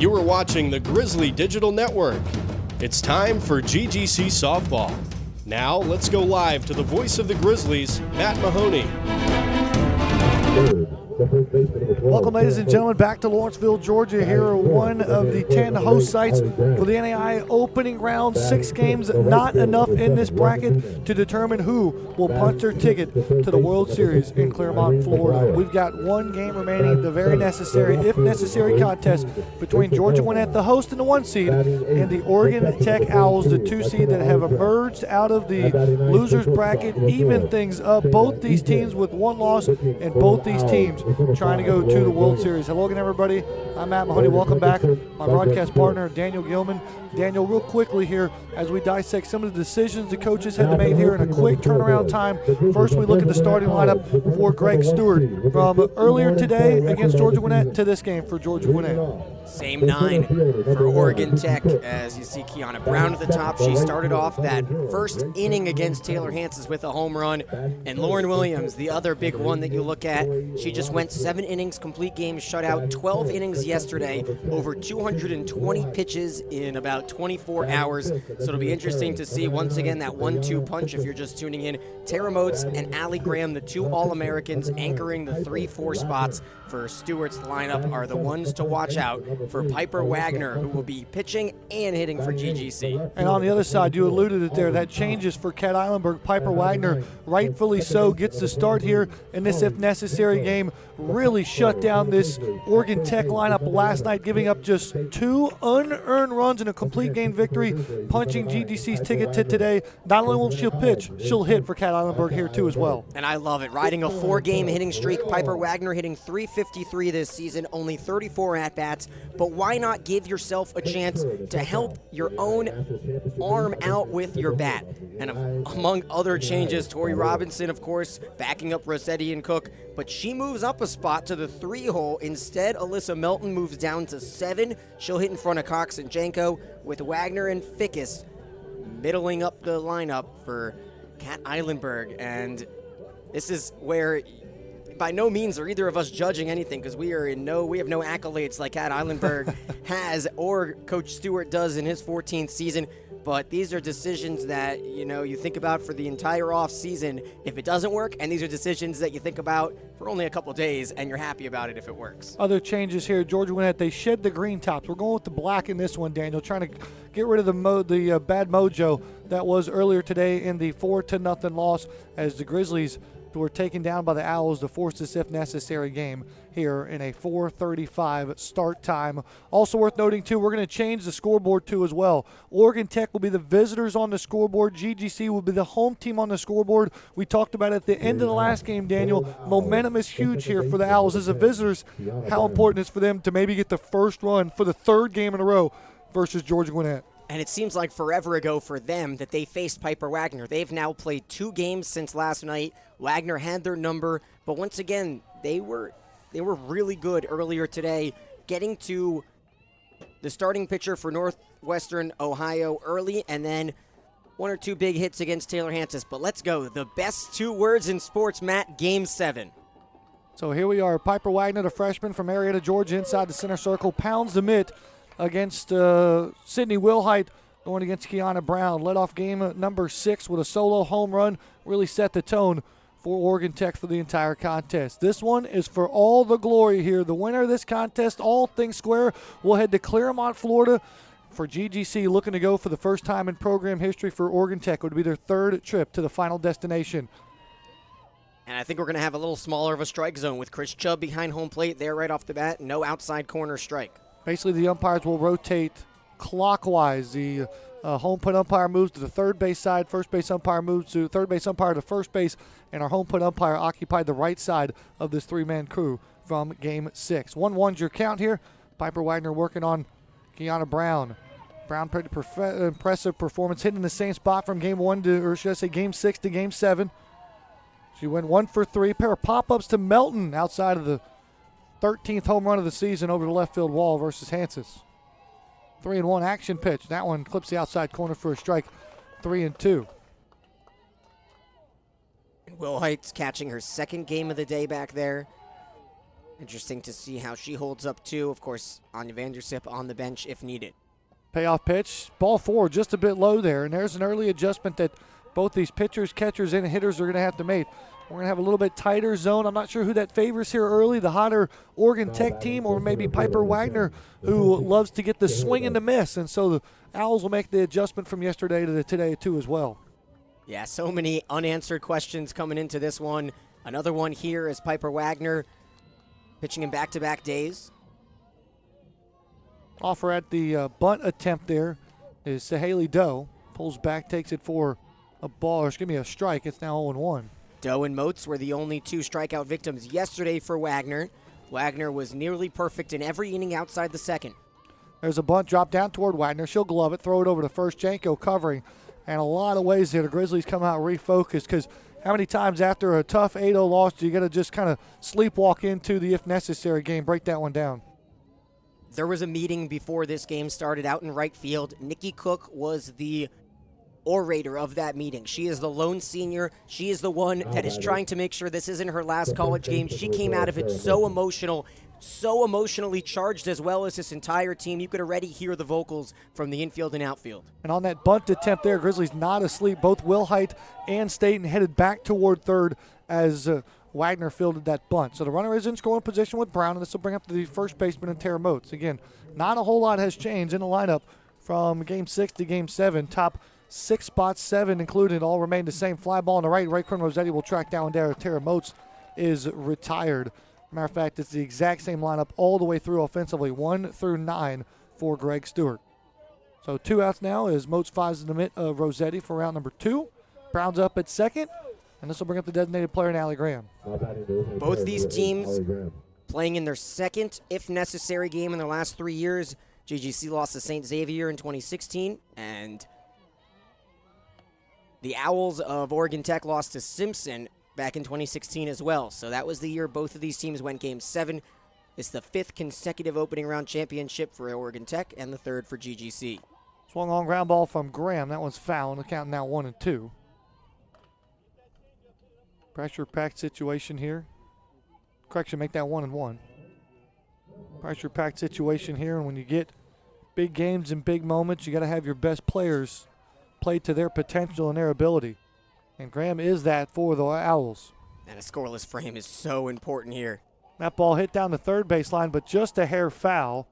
You are watching the Grizzly Digital Network. It's time for GGC Softball. Now, let's go live to the voice of the Grizzlies, Matt Mahoney. Welcome, ladies and gentlemen, back to Lawrenceville, Georgia. Here, one of the 10 host sites for the NAIA opening round. 6 games, not enough in this bracket to determine who will punch their ticket to the World Series in Clermont, Florida. We've got one game remaining, the very necessary, if necessary, contest between Georgia Gwinnett, the host and the 1 seed, and the Oregon Tech Owls, the 2 seed that have emerged out of the losers bracket, even things up. Both these teams with 1 loss, and both these teams trying to go to the World Series. Hello again, everybody. I'm Matt Mahoney. Welcome back. My broadcast partner, Daniel Gilman. Daniel, real quickly here, as we dissect some of the decisions the coaches had to make here in a quick turnaround time. First, we look at the starting lineup for Greg Stewart from earlier today against Georgia Gwinnett to this game for Georgia Gwinnett. Same 9 for Oregon Tech. As you see Kiana Brown at the top, she started off that first inning against Taylor Hanses with a home run. And Lauren Williams, the other big one that you look at, she just went 7 innings, complete games, shutout, 12 innings yesterday, over 220 pitches in about 24 hours. So it'll be interesting to see once again that 1-2 punch if you're just tuning in. Tara Motes and Allie Graham, the 2 All-Americans anchoring the 3-4 spots for Stewart's lineup, are the ones to watch out for Piper Wagner, who will be pitching and hitting for GGC. And on the other side, you alluded it there, that changes for Kat Eilenberg. Piper Wagner, rightfully so, gets the start here in this if necessary game. Really shut down this Oregon Tech lineup last night, giving up just 2 unearned runs in a complete game victory, punching GGC's ticket to today. Not only will she pitch, she'll hit for Kat Eilenberg here too as well. And I love it. Riding a 4-game hitting streak, Piper Wagner hitting .353 this season, only 34 at-bats. But why not give yourself a chance to help your own arm out with your bat? And among other changes, Tori Robinson, of course, backing up Rossetti and Cook, but she moves up a spot to the 3-hole. Instead, Alyssa Melton moves down to 7. She'll hit in front of Cox and Janko, with Wagner and Fickus middling up the lineup for Kat Eilenberg. And this is where by no means are either of us judging anything, because we have no accolades like Kat Eilenberg has or Coach Stewart does in his 14th season. But these are decisions that, you think about for the entire off season if it doesn't work, and these are decisions that you think about for only a couple days and you're happy about it if it works. Other changes here, Georgia Gwinnett, they shed the green tops. We're going with the black in this one, Daniel, trying to get rid of the bad mojo that was earlier today in the 4-0 loss as the Grizzlies were taken down by the Owls to force this if necessary game here in a 4:35 start time. Also worth noting too, we're going to change the scoreboard too as well. Oregon Tech will be the visitors on the scoreboard. GGC will be the home team on the scoreboard. We talked about it at the end of the last game, Daniel. Momentum is huge here for the Owls as the visitors. How important it is for them to maybe get the first run for the 3rd game in a row versus Georgia Gwinnett. And it seems like forever ago for them that they faced Piper Wagner. They've now played 2 games since last night. Wagner had their number, but once again, they were really good earlier today, getting to the starting pitcher for Northwestern Ohio early, and then 1 or 2 big hits against Taylor Hanses. But let's go. The best 2 words in sports, Matt, Game 7. So here we are. Piper Wagner, the freshman from Marietta, Georgia, inside the center circle, pounds the mitt against Sydney Wilhite, going against Kiana Brown. Led off game number 6 with a solo home run. Really set the tone for Oregon Tech for the entire contest. This one is for all the glory here. The winner of this contest, all things square, will head to Clermont, Florida for GGC, looking to go for the first time in program history for Oregon Tech. It would be their 3rd trip to the final destination. And I think we're going to have a little smaller of a strike zone with Chris Chubb behind home plate there right off the bat. No outside corner strike. Basically, the umpires will rotate clockwise. The home plate umpire moves to the third base side. First base umpire moves to third base umpire to first base. And our home plate umpire occupied the right side of this 3-man crew from Game 6. 1-1's your count here. Piper Wagner working on Kiana Brown. Brown pretty impressive performance, hitting the same spot from Game 1 to, or should I say Game 6 to Game 7. She went 1 for 3. Pair of pop-ups to Melton outside of the 13th home run of the season over the left field wall versus Hanses. 3-1 action pitch. That one clips the outside corner for a strike. 3-2. Wilhite's catching her 2nd game of the day back there. Interesting to see how she holds up too. Of course, Anya Vandersip on the bench if needed. Payoff pitch, ball 4, just a bit low there, and there's an early adjustment that both these pitchers, catchers, and hitters are going to have to make. We're going to have a little bit tighter zone. I'm not sure who that favors here early, the hotter Oregon Tech team or maybe Piper Wagner, who loves to get the swing and the miss, and so the Owls will make the adjustment from yesterday to today too as well. Yeah, so many unanswered questions coming into this one. Another one here is Piper Wagner pitching in back-to-back days. Offer at the bunt attempt there is Sahaley Doe. Pulls back, takes it for a ball, or excuse me, a strike. It's now 0-1. Doe and Moats were the only 2 strikeout victims yesterday for Wagner. Wagner was nearly perfect in every inning outside the second. There's a bunt drop down toward Wagner. She'll glove it, throw it over to first. Janko covering. And a lot of ways here the Grizzlies come out refocused, because how many times after a tough 8-0 loss do you got to just kind of sleepwalk into the if necessary game, break that one down? There was a meeting before this game started out in right field. Nikki Cook was the orator of that meeting. She is the lone senior. She is the one that is trying to make sure this isn't her last college game. She came out of it so emotional, so emotionally charged, as well as this entire team. You could already hear the vocals from the infield and outfield. And on that bunt attempt there, Grizzlies not asleep. Both Wilhite and Staten headed back toward third as Wagner fielded that bunt. So the runner is in scoring position with Brown, and this will bring up the first baseman and Tara Moats. Again, not a whole lot has changed in the lineup from Game 6 to Game 7. Top 6 spots, 7 included, all remain the same. Fly ball on the right. Right corner Rossetti will track down there. Tara Moats is retired. Matter of fact, it's the exact same lineup all the way through offensively, 1 through 9 for Greg Stewart. So 2 outs now as Moats flies in the mitt of Rossetti for round number 2. Brown's up at second, and this will bring up the designated player in Allie Graham. Both these teams playing in their second, if necessary, game in their last 3 years. GGC lost to St. Xavier in 2016, and the Owls of Oregon Tech lost to Simpson back in 2016 as well. So that was the year both of these teams went Game 7. It's the 5th consecutive opening round championship for Oregon Tech and the 3rd for GGC. Swung on ground ball from Graham. That one's foul, and the count now 1-2. Pressure-packed situation here. Correction, make that 1-1. Pressure-packed situation here, and when you get big games and big moments, you got to have your best players play to their potential and their ability. And Graham is that for the Owls. And a scoreless frame is so important here. That ball hit down the third baseline, but just a hair foul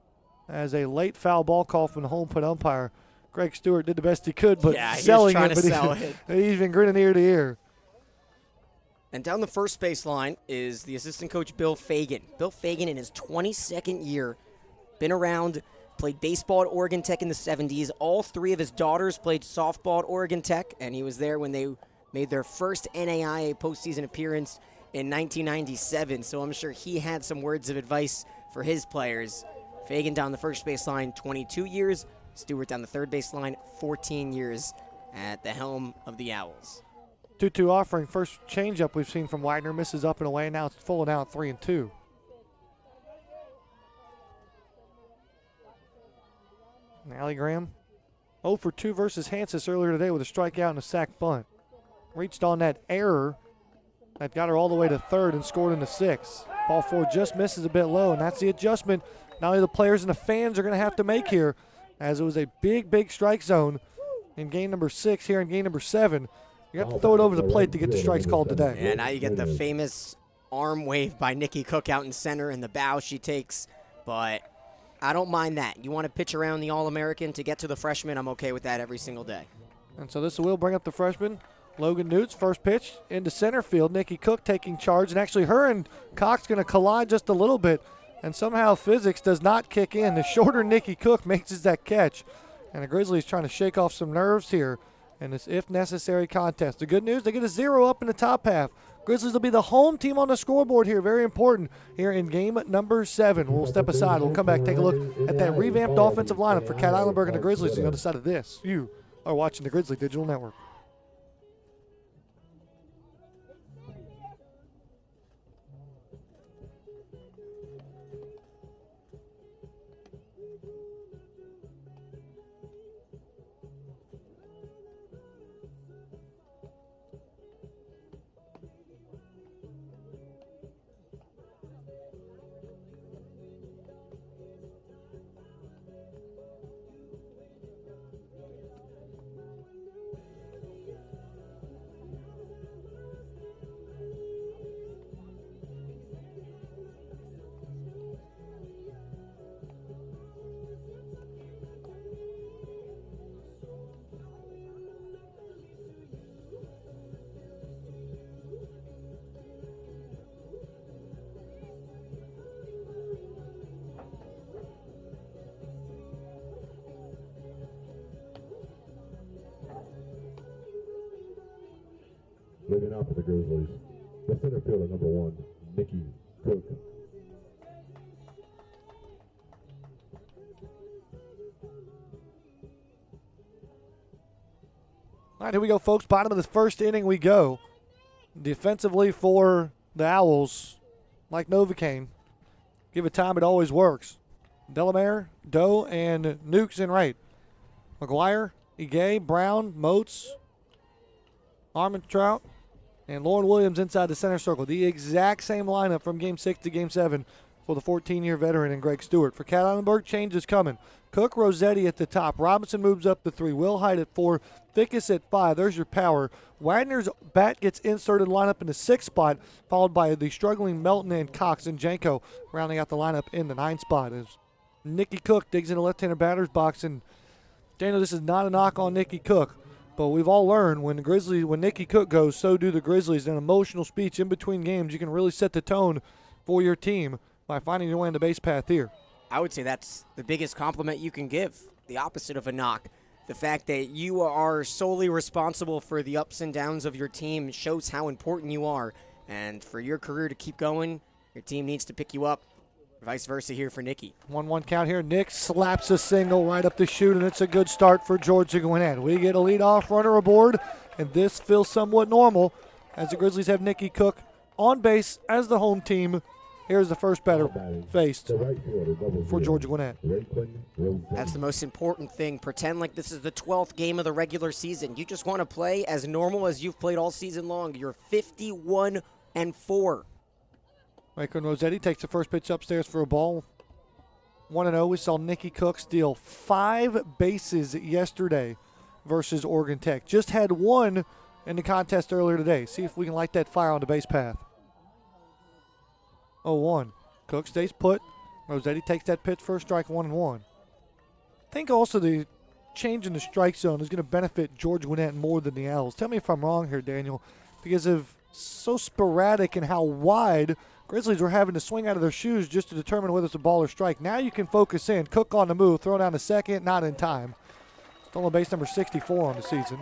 as a late foul ball call from the home plate umpire. Greg Stewart did the best he could, but yeah, selling trying it, to but sell it. He's been grinning ear to ear. And down the first baseline is the assistant coach, Bill Fagan. Bill Fagan, in his 22nd year, been around, played baseball at Oregon Tech in the 70s. All 3 of his daughters played softball at Oregon Tech, and he was there when they made their first NAIA postseason appearance in 1997. So I'm sure he had some words of advice for his players. Fagan down the first baseline, 22 years. Stewart down the third baseline, 14 years at the helm of the Owls. 2-2 offering. First changeup we've seen from Wagner. Misses up and away. Now it's full and out, 3-2. Allie Graham 0 for 2 versus Hansis earlier today with a strikeout and a sac bunt. Reached on that error that got her all the way to third and scored in the 6th. Ball 4 just misses a bit low, and that's the adjustment not only the players and the fans are going to have to make here, as it was a big, big strike zone in game number 6 here in game number 7. You have to throw it over the plate to get the strikes called today. Yeah, now you get the famous arm wave by Nikki Cook out in center and the bow she takes, but I don't mind that. You want to pitch around the All-American to get to the freshman, I'm okay with that every single day. And so this will bring up the freshman, Logan Newts. First pitch into center field. Nikki Cook taking charge, and actually her and Cox going to collide just a little bit, and somehow physics does not kick in. The shorter Nikki Cook makes that catch, and the Grizzlies trying to shake off some nerves here in this if-necessary contest. The good news, they get a 0 up in the top half. Grizzlies will be the home team on the scoreboard here. Very important here in game number 7. We'll step aside. We'll come back, take a look at that revamped offensive lineup for Cat Islandberg and the Grizzlies on the other side of this. You are watching the Grizzly Digital Network. Leading out for the Grizzlies, the center fielder, number 1, Nikki Cook. All right, here we go, folks. Bottom of the first inning we go. Defensively for the Owls, Mike Novocaine. Give it time, it always works. Delamere, Doe, and Nukes in right. McGuire, Ige, Brown, Moats, Armentrout, and Lauren Williams inside the center circle. The exact same lineup from Game 6 to Game 7 for the 14-year veteran and Greg Stewart. For Cat Islandberg, change is coming. Cook, Rossetti at the top. Robinson moves up to 3. Will Hyde at 4. Fickus at 5. There's your power. Wagner's bat gets inserted lineup in the 6th spot, followed by the struggling Melton and Cox and Janko rounding out the lineup in the 9th spot. As Nikki Cook digs in the left-hander batter's box. And Daniel, this is not a knock on Nikki Cook, but we've all learned when Nikki Cook goes, so do the Grizzlies. An emotional speech in between games, you can really set the tone for your team by finding your way in the base path here. I would say that's the biggest compliment you can give, the opposite of a knock. The fact that you are solely responsible for the ups and downs of your team shows how important you are. And for your career to keep going, your team needs to pick you up. Vice versa here for Nikki. 1-1 count here. Nick slaps a single right up the chute, and it's a good start for Georgia Gwinnett. We get a leadoff runner aboard, and this feels somewhat normal as the Grizzlies have Nikki Cook on base as the home team. Here's the first batter faced for Georgia Gwinnett. That's the most important thing. Pretend like this is the 12th game of the regular season. You just want to play as normal as you've played all season long. You're 51-4. Michael Rossetti takes the first pitch upstairs for a ball. 1-0. We saw Nikki Cook steal 5 bases yesterday versus Oregon Tech. Just had 1 in the contest earlier today. See if we can light that fire on the base path. 0-1. Cook stays put. Rossetti takes that pitch for a strike, 1-1. I think also the change in the strike zone is going to benefit George Gwinnett more than the Owls. Tell me if I'm wrong here, Daniel, because of so sporadic and how wide Grizzlies were having to swing out of their shoes just to determine whether it's a ball or strike. Now you can focus in. Cook on the move, throw down to second, not in time. Stolen base number 64 on the season.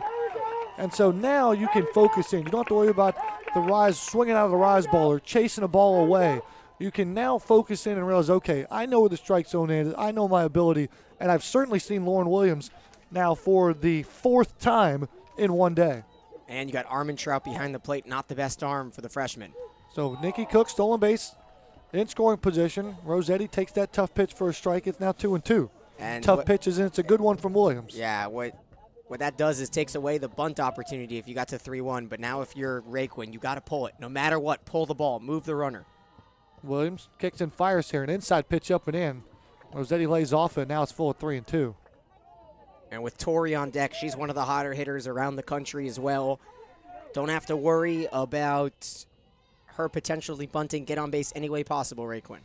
And so now you can focus in. You don't have to worry about the rise, swinging out of the rise ball or chasing a ball away. You can now focus in and realize, okay, I know where the strike zone is. I know my ability. And I've certainly seen Lauren Williams now for the 4th time in one day. And you got Armentrout behind the plate, not the best arm for the freshman. So Nikki Cook, stolen base, in scoring position. Rossetti takes that tough pitch for a strike. It's now 2-2. And tough pitches, and it's a good one from Williams. Yeah, what that does is takes away the bunt opportunity if you got to 3-1. But now if you're Raquin, you got to pull it. No matter what, pull the ball, move the runner. Williams kicks and fires here. An inside pitch up and in. Rossetti lays off it. Now it's full of 3-2. And with Tori on deck, she's one of the hotter hitters around the country as well. Don't have to worry about her potentially bunting. Get on base any way possible, Raquin.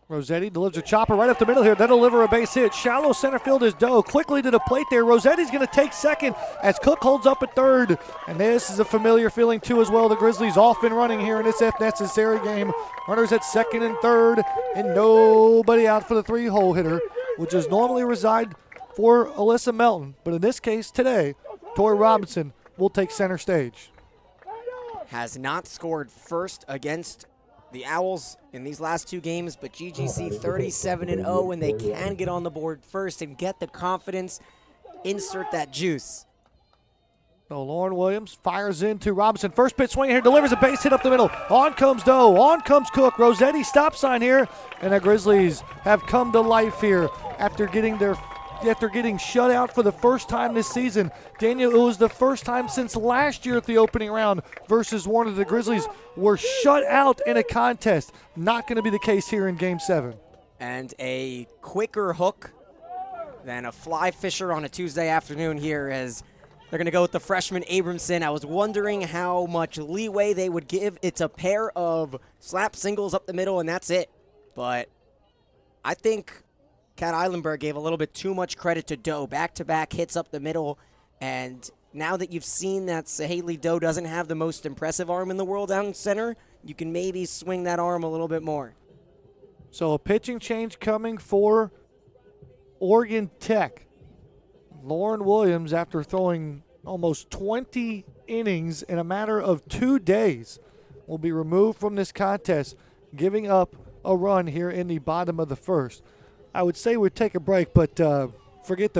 Rossetti delivers a chopper right up the middle here. Then deliver a base hit. Shallow center field is Doe. Quickly to the plate there. Rossetti's going to take second as Cook holds up at third. And this is a familiar feeling too as well. The Grizzlies off and running here in this if necessary game. Runners at second and third and nobody out for the 3-hole hitter, which is normally reside for Alyssa Melton. But in this case today, Tori Robinson will take center stage. Has not scored first against the Owls in these last 2 games, but GGC 37-0, and they can get on the board first and get the confidence, insert that juice. So Lauren Williams fires into Robinson. First pitch swing here, delivers a base hit up the middle. On comes Doe, on comes Cook. Rossetti stop sign here, and the Grizzlies have come to life here after getting shut out for the first time this season. Daniel, it was the first time since last year at the opening round versus Warner. The Grizzlies were shut out in a contest. Not going to be the case here in Game 7. And a quicker hook than a fly fisher on a Tuesday afternoon here as they're going to go with the freshman Abramson. I was wondering how much leeway they would give. It's a pair of slap singles up the middle, and that's it. But I think Kat Eilenberg gave a little bit too much credit to Doe. Back-to-back hits up the middle, and now that you've seen that Sahaley Doe doesn't have the most impressive arm in the world down center, you can maybe swing that arm a little bit more. So a pitching change coming for Oregon Tech. Lauren Williams, after throwing almost 20 innings in a matter of 2 days will be removed from this contest, giving up a run here in the bottom of the first. I would say we'd take a break, but forget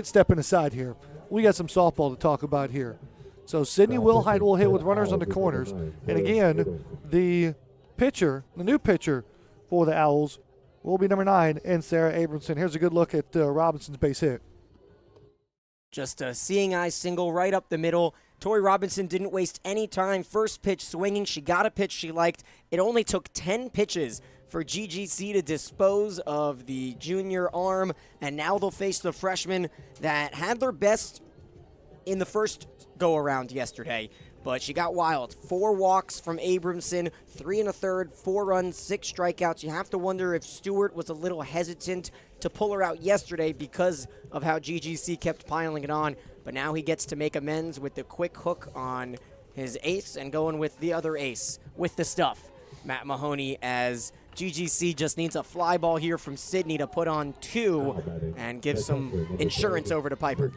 stepping aside here. We got some softball to talk about here. So Sydney Wilhite will hit with runners on the corners. And again, the new pitcher for the Owls will be number 9, and Sarah Abramson. Here's a good look at Robinson's base hit. Just a seeing eye single right up the middle. Tori Robinson didn't waste any time. First pitch swinging. She got a pitch she liked. It only took 10 pitches for GGC to dispose of the junior arm, and now they'll face the freshman that had their best in the first go-around yesterday. But she got wild. 4 walks from Abramson, 3 1/3, 4 runs, 6 strikeouts. You have to wonder if Stewart was a little hesitant to pull her out yesterday because of how GGC kept piling it on. But now he gets to make amends with the quick hook on his ace and going with the other ace with the stuff, Matt Mahoney, as GGC just needs a fly ball here from Sydney to put on 2 and give some insurance over to Piper.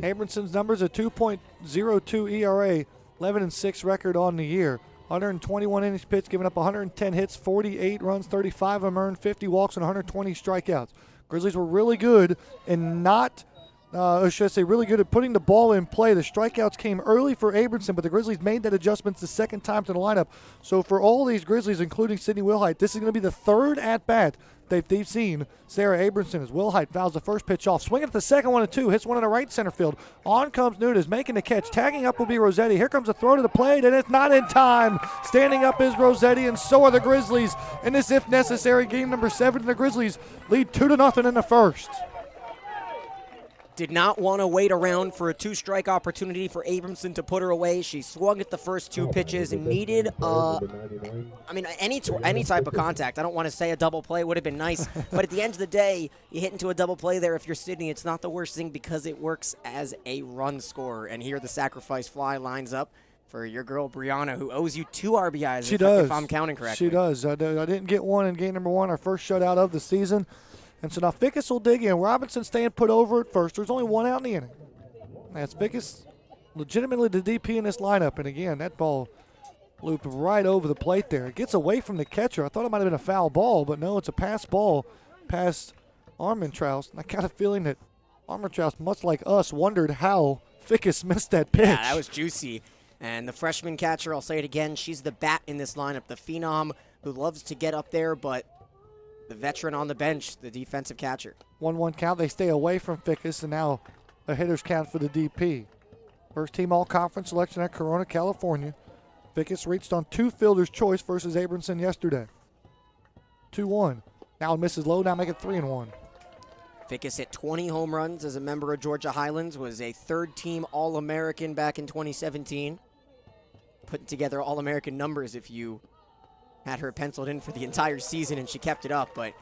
Abramson's numbers a 2.02 ERA, 11-6 record on the year. 121 innings pitched, giving up 110 hits, 48 runs, 35 of them earned, 50 walks, and 120 strikeouts. Grizzlies were really good and really good at putting the ball in play. The strikeouts came early for Abramson, but the Grizzlies made that adjustment the second time to the lineup. So for all these Grizzlies, including Sydney Wilhite, this is going to be the 3rd at-bat they've seen Sarah Abramson as Wilhite fouls the first pitch off. Swinging at the second one and 2, hits one in the right center field. On comes Nunes, making the catch. Tagging up will be Rossetti. Here comes a throw to the plate, and it's not in time. Standing up is Rossetti, and so are the Grizzlies. In this if necessary game number 7, the Grizzlies lead 2-0 in the first. Did not want to wait around for a 2-strike opportunity for Abramson to put her away. She swung at the first 2 pitches and needed, any type of contact. I don't want to say a double play would have been nice, but at the end of the day, you hit into a double play there. If you're Sydney, it's not the worst thing because it works as a run scorer. And here the sacrifice fly lines up for your girl Brianna, who owes you 2 RBIs. If I'm counting correctly. She does. I didn't get one in game number 1, our first shutout of the season. And so now Fickus will dig in. Robinson staying put over at first. There's only 1 out in the inning. That's Fickus, legitimately the DP in this lineup. And again, that ball looped right over the plate there. It gets away from the catcher. I thought it might have been a foul ball, but no, it's a pass ball past Armentrout. And I got a feeling that Armentrout, much like us, wondered how Fickus missed that pitch. Yeah, that was juicy. And the freshman catcher, I'll say it again, she's the bat in this lineup, the phenom who loves to get up there, but the veteran on the bench, the defensive catcher. 1-1 count. They stay away from Fickus, and now a hitter's count for the DP. First team all-conference selection at Corona, California. Fickus reached on 2 fielder's choice versus Abramson yesterday. 2-1. Now misses low, now make it 3-1. Fickus hit 20 home runs as a member of Georgia Highlands, was a 3rd-team All-American back in 2017. Putting together All-American numbers if you had her penciled in for the entire season, and she kept it up. But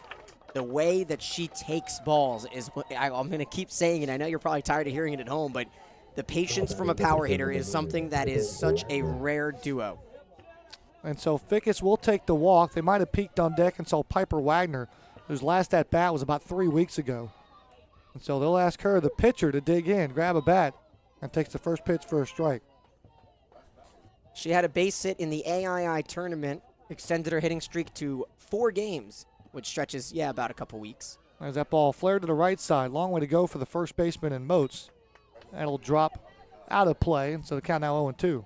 the way that she takes balls is what I'm going to keep saying, and I know you're probably tired of hearing it at home, but the patience from a power hitter is something that is such a rare duo. And so Fickus will take the walk. They might have peeked on deck and saw Piper Wagner, whose last at-bat was about 3 weeks ago. And so they'll ask her, the pitcher, to dig in, grab a bat, and takes the first pitch for a strike. She had a base hit in the AII tournament, extended her hitting streak to 4 games, which stretches, about a couple weeks. As that ball flared to the right side, long way to go for the first baseman in Moats. That'll drop out of play, and so the count now 0-2.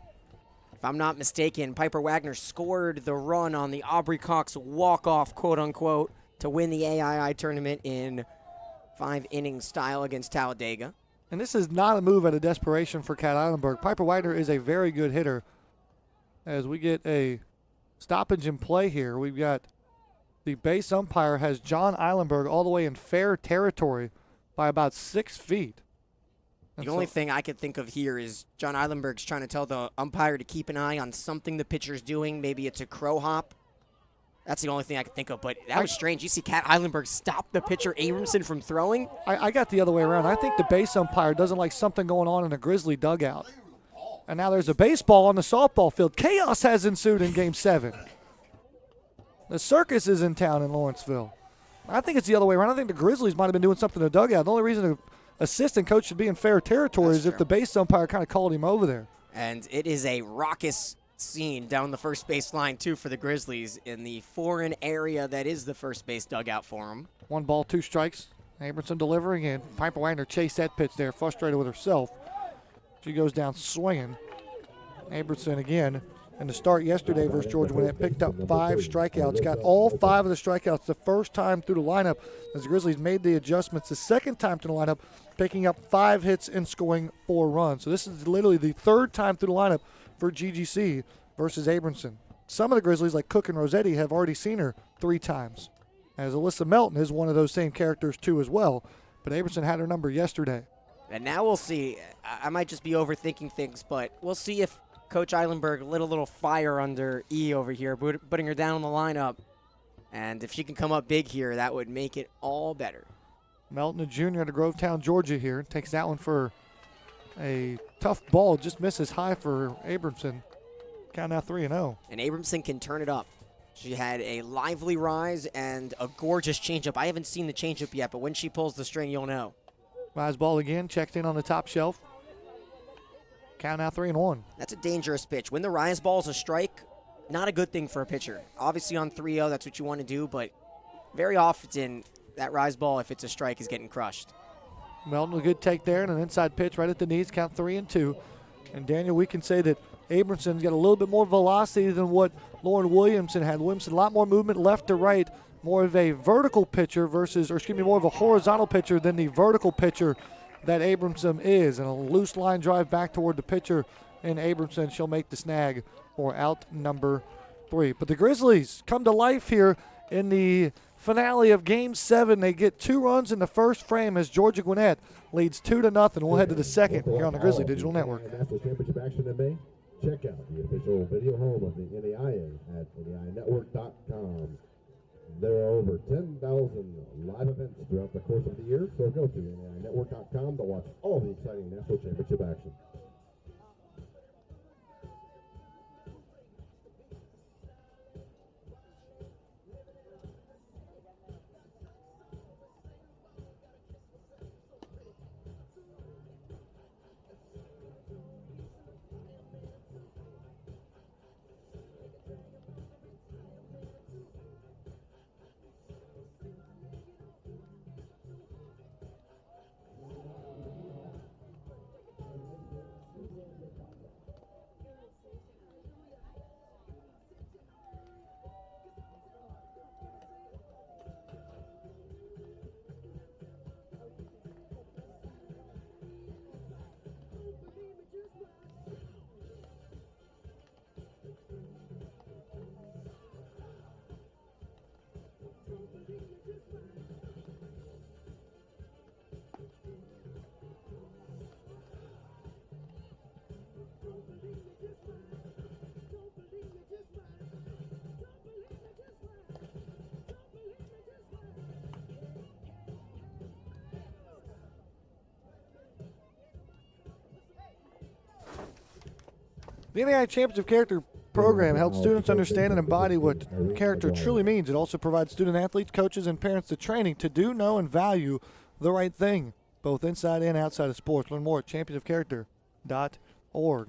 If I'm not mistaken, Piper Wagner scored the run on the Aubrey Cox walk-off, quote-unquote, to win the AII tournament in 5-inning style against Talladega. And this is not a move out of desperation for Kat Eilenberg. Piper Wagner is a very good hitter. As we get a stoppage in play here, we've got the base umpire has John Eilenberg all the way in fair territory by about 6 feet. The only thing I could think of here is John Eilenberg's trying to tell the umpire to keep an eye on something the pitcher's doing. Maybe it's a crow hop. That's the only thing I could think of, but that was strange. You see Kat Eilenberg stop the pitcher Abramson from throwing? I got the other way around. I think the base umpire doesn't like something going on in a Grizzly dugout. And now there's a baseball on the softball field. Chaos has ensued in Game 7. The circus is in town in Lawrenceville. I think it's the other way around. I think the Grizzlies might have been doing something in the dugout. The only reason the assistant coach should be in fair territory is if the base umpire kind of called him over there. And it is a raucous scene down the first base line, too, for the Grizzlies in the foreign area that is the first base dugout for them. 1 ball, 2 strikes. Abramson delivering, and Piper Wagner chased that pitch there, frustrated with herself. She goes down swinging. Abramson again. And the start yesterday versus Georgia Gwinnett picked up 5 strikeouts, got all 5 of the strikeouts the first time through the lineup as the Grizzlies made the adjustments the second time through the lineup, picking up 5 hits and scoring 4 runs. So this is literally the 3rd time through the lineup for GGC versus Abramson. Some of the Grizzlies, like Cook and Rossetti, have already seen her 3 times, as Alyssa Melton is one of those same characters too as well. But Abramson had her number yesterday. And now we'll see. I might just be overthinking things, but we'll see if Coach Eilenberg lit a little fire under E over here, putting her down in the lineup. And if she can come up big here, that would make it all better. Melton, a junior out of Grovetown, Georgia here. Takes that one for a tough ball. Just misses high for Abramson. Count now 3-0. And Abramson can turn it up. She had a lively rise and a gorgeous changeup. I haven't seen the changeup yet, but when she pulls the string, you'll know. Rise ball again, checked in on the top shelf. Count now 3-1. That's a dangerous pitch. When the rise ball is a strike, not a good thing for a pitcher. Obviously on 3-0, that's what you want to do, but very often that rise ball, if it's a strike, is getting crushed. Melton, a good take there, and an inside pitch right at the knees, count 3-2. And Daniel, we can say that Abramson's got a little bit more velocity than what Lauren Williamson had. Williamson, a lot more movement left to right, more of a vertical pitcher more of a horizontal pitcher than the vertical pitcher that Abramson is. And a loose line drive back toward the pitcher, and Abramson, she'll make the snag for out number 3. But the Grizzlies come to life here in the finale of Game 7. They get 2 runs in the first frame as Georgia Gwinnett leads 2-0. We'll head to the second here on the Grizzly Digital Network. National Championship action in May. Check out the official video home of the NAIA at NAIAnetwork.com. There are over 10,000 live events throughout the course of the year, so go to NAIAnetwork.com to watch all the exciting National Championship action. The NAIA Championship Character Program helps students understand and embody what character truly means. It also provides student athletes, coaches, and parents the training to do, know, and value the right thing, both inside and outside of sports. Learn more at championofcharacter.org.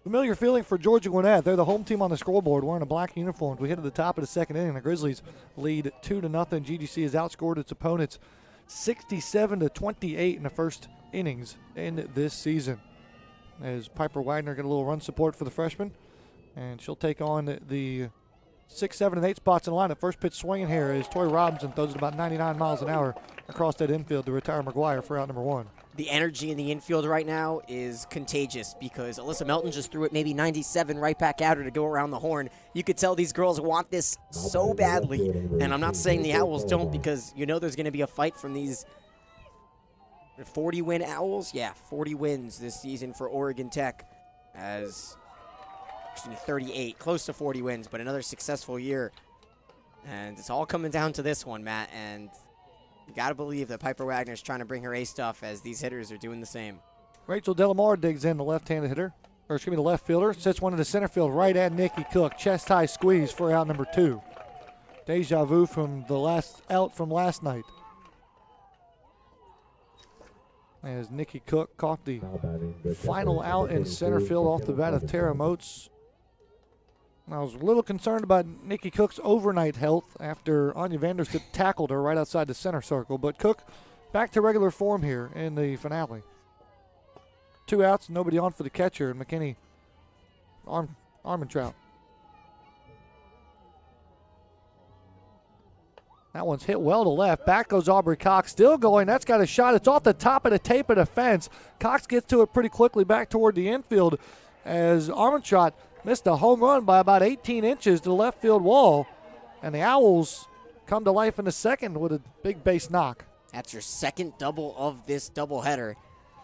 Familiar feeling for Georgia Gwinnett. They're the home team on the scoreboard wearing a black uniform. We hit at the top of the second inning. The Grizzlies lead 2-0. GGC has outscored its opponents 67-28 in the first innings in this season. As Piper Wagner get a little run support for the freshman, and she'll take on the 6, 7, and 8 spots in the lineup. First pitch swinging here is Tori Robinson, throws it about 99 miles an hour across that infield to retire McGuire for out number 1. The energy in the infield right now is contagious because Alyssa Melton just threw it maybe 97 right back at her to go around the horn. You could tell these girls want this so badly, and I'm not saying the Owls don't, because you know there's going to be a fight from these 40-win Owls. Yeah, 40 wins this season for Oregon Tech, as 38, close to 40 wins, but another successful year. And it's all coming down to this one, Matt, and you got to believe that Piper Wagner's trying to bring her A stuff as these hitters are doing the same. Rachel Delamar digs in, the left-handed hitter, or excuse me, the left fielder, sets one in the center field right at Nikki Cook. Chest high squeeze for out number 2. Deja vu from the last out from last night. as Nikki Cook caught the Now batting the final catcher, out number in center 22, field off the second bat and of Tara second. Moats. I was a little concerned about Nikki Cook's overnight health after Anya Vanderstoep tackled her right outside the center circle, but Cook back to regular form here in the finale. 2 outs, nobody on for the catcher, and McKinney Armentrout. That one's hit well to left. Back goes Aubrey Cox, still going. That's got a shot. It's off the top of the tape of the fence. Cox gets to it pretty quickly back toward the infield as Armentrout missed a home run by about 18 inches to the left field wall, and the Owls come to life in the second with a big base knock. That's your second double of this doubleheader.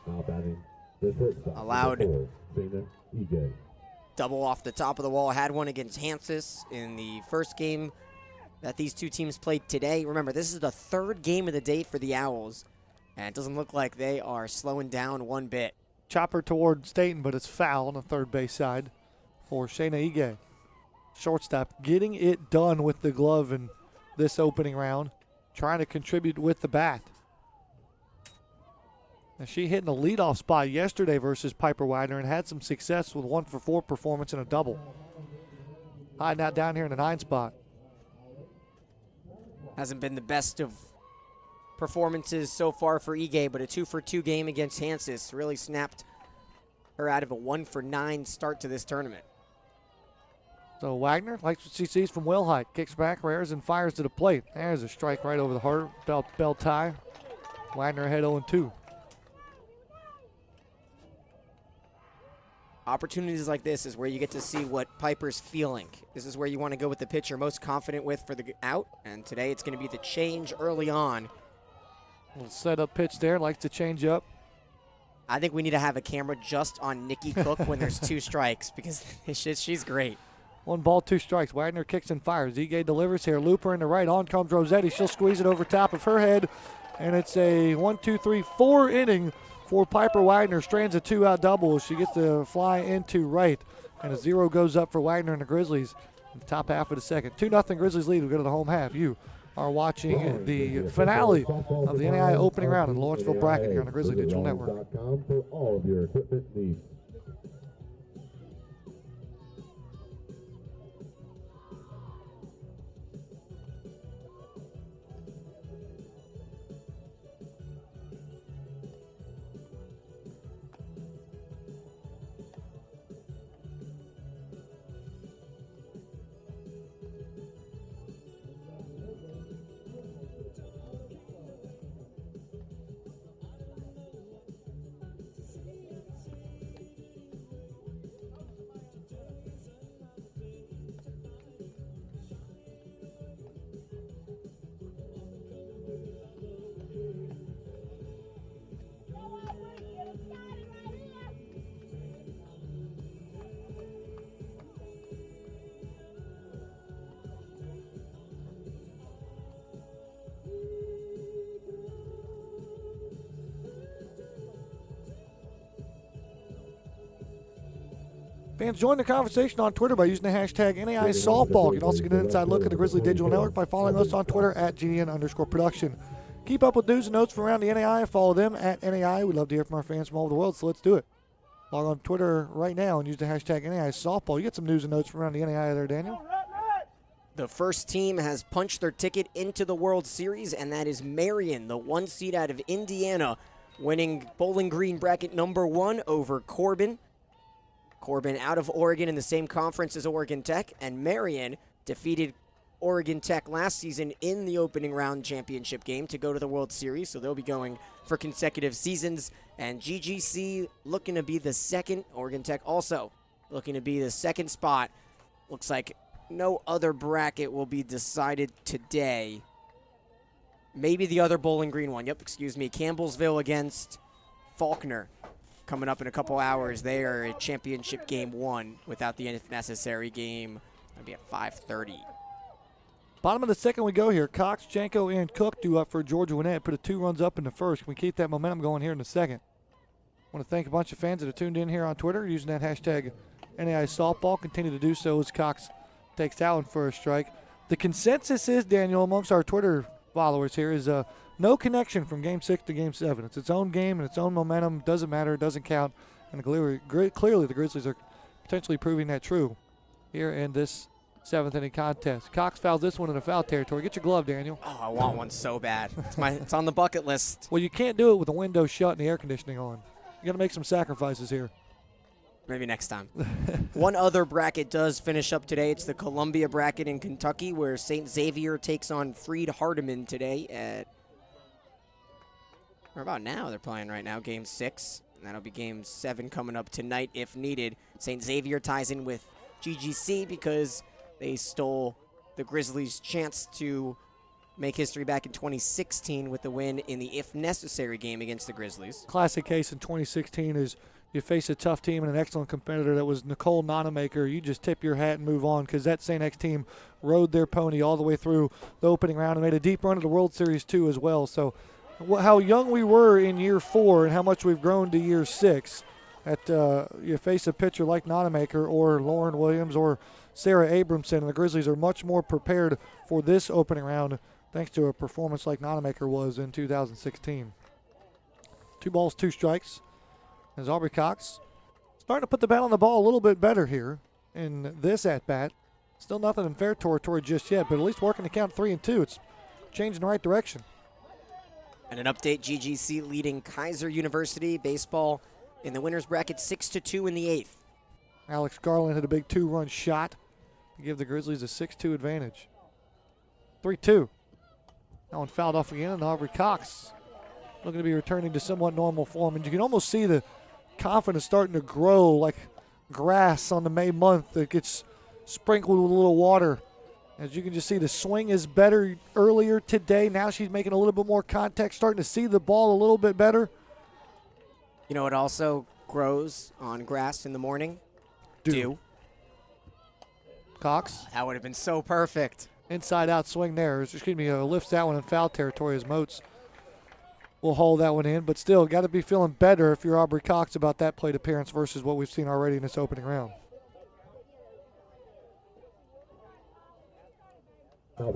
Now batting the shortstop, Allowed. number 4, Shayna Ige. Double off the top of the wall. Had one against Hansis in the first game that these two teams played today. Remember, this is the third game of the day for the Owls, and it doesn't look like they are slowing down one bit. Chopper toward Staten, but it's foul on the third base side for Shayna Ige. Shortstop getting it done with the glove in this opening round, trying to contribute with the bat. And she hit in the leadoff spot yesterday versus Piper Widener and had some success with 1-for-4 performance and a double. Hiding out down here in the 9 spot. Hasn't been the best of performances so far for Ige, but a 2-for-2 game against Hansis really snapped her out of a 1-for-9 start to this tournament. So Wagner likes what she sees from Will Height. Kicks back, rears, and fires to the plate. There's a strike right over the heart. Bell tie. Wagner ahead 0-2. Opportunities like this is where you get to see what Piper's feeling. This is where you want to go with the pitcher most confident with for the out, and today it's going to be the change early on. Little setup pitch there. Likes to change up. I think we need to have a camera just on Nikki Cook when there's 2 strikes because she's great. 1 ball, 2 strikes. Wagner kicks and fires. Ige delivers here. Looper in the right. On comes Rossetti. She'll squeeze it over top of her head. And it's a 4 inning for Piper Wagner. Strands a 2-out double. She gets the fly into right. And a 0 goes up for Wagner and the Grizzlies in the top half of the second. 2-0 Grizzlies lead. We go to the home half. You are watching the finale of the NAIA opening round in the Lawrenceville bracket here on the Grizzly Digital Network. For all of your equipment needs. Fans, join the conversation on Twitter by using the hashtag NAI Softball. You can also get an inside look at the Grizzly Digital Network by following us on Twitter at GN_production. Keep up with news and notes from around the NAI and follow them at NAI. We'd love to hear from our fans from all over the world, so let's do it. Log on Twitter right now and use the hashtag NAI Softball. You get some news and notes from around the NAI there, Daniel. The first team has punched their ticket into the World Series, and that is Marion, the 1 seed out of Indiana, winning Bowling Green bracket number 1 over Corbin. Corbin out of Oregon in the same conference as Oregon Tech, and Marion defeated Oregon Tech last season in the opening round championship game to go to the World Series, so they'll be going for consecutive seasons. And GGC looking to be the second, Oregon Tech also looking to be the second spot. Looks like no other bracket will be decided today. Maybe the other Bowling Green one. Yep, excuse me. Campbellsville against Faulkner coming up in a couple hours. They are a championship game 1 without the if necessary game. That'll be at 5:30. Bottom of the second we go here. Cox, Janko, and Cook do up for Georgia Gwinnett. Put a 2 runs up in the first. Can we keep that momentum going here in the second? I want to thank a bunch of fans that are tuned in here on Twitter using that hashtag NAI Softball. Continue to do so as Cox takes that one for a strike. The consensus is, Daniel, amongst our Twitter followers here is no connection from Game 6 to Game 7. It's its own game and its own momentum. Doesn't matter. It doesn't count. And clearly the Grizzlies are potentially proving that true here in this 7th inning contest. Cox fouls this one in a foul territory. Get your glove, Daniel. Oh, I want one so bad. It's on the bucket list. Well, you can't do it with the window shut and the air conditioning on. You got to make some sacrifices here. Maybe next time. One other bracket does finish up today. It's the Columbia bracket in Kentucky, where St. Xavier takes on Freed Hardeman today at, or about now, they're playing right now, Game 6. And that'll be Game 7 coming up tonight if needed. St. Xavier ties in with GGC because they stole the Grizzlies' chance to make history back in 2016 with the win in the if necessary game against the Grizzlies. Classic case in 2016 is you face a tough team and an excellent competitor that was Nicole Nonamaker. You just tip your hat and move on because that St. X team rode their pony all the way through the opening round and made a deep run to the World Series too as well. So how young we were in year 4 and how much we've grown to year 6. You face a pitcher like Nonamaker or Lauren Williams or Sarah Abramson, and the Grizzlies are much more prepared for this opening round thanks to a performance like Nonamaker was in 2016. 2 balls, 2 strikes. As Aubrey Cox starting to put the bat on the ball a little bit better here in this at-bat. Still nothing in fair territory just yet, but at least working to count 3-2. It's changing the right direction. And an update, GGC leading Kaiser University baseball in the winner's bracket 6-2 in the 8th. Alex Garland hit a big 2-run shot to give the Grizzlies a 6-2 advantage. 3-2. That one fouled off again, and Aubrey Cox looking to be returning to somewhat normal form. And you can almost see the confidence starting to grow like grass on the May month that gets sprinkled with a little water. As you can just see, the swing is better earlier today. Now she's making a little bit more contact, starting to see the ball a little bit better. You know, it also grows on grass in the morning. Dew. Cox. That would have been so perfect. Inside-out swing there. Lifts that one in foul territory as Moats will hold that one in. But still, got to be feeling better if you're Aubrey Cox about that plate appearance versus what we've seen already in this opening round.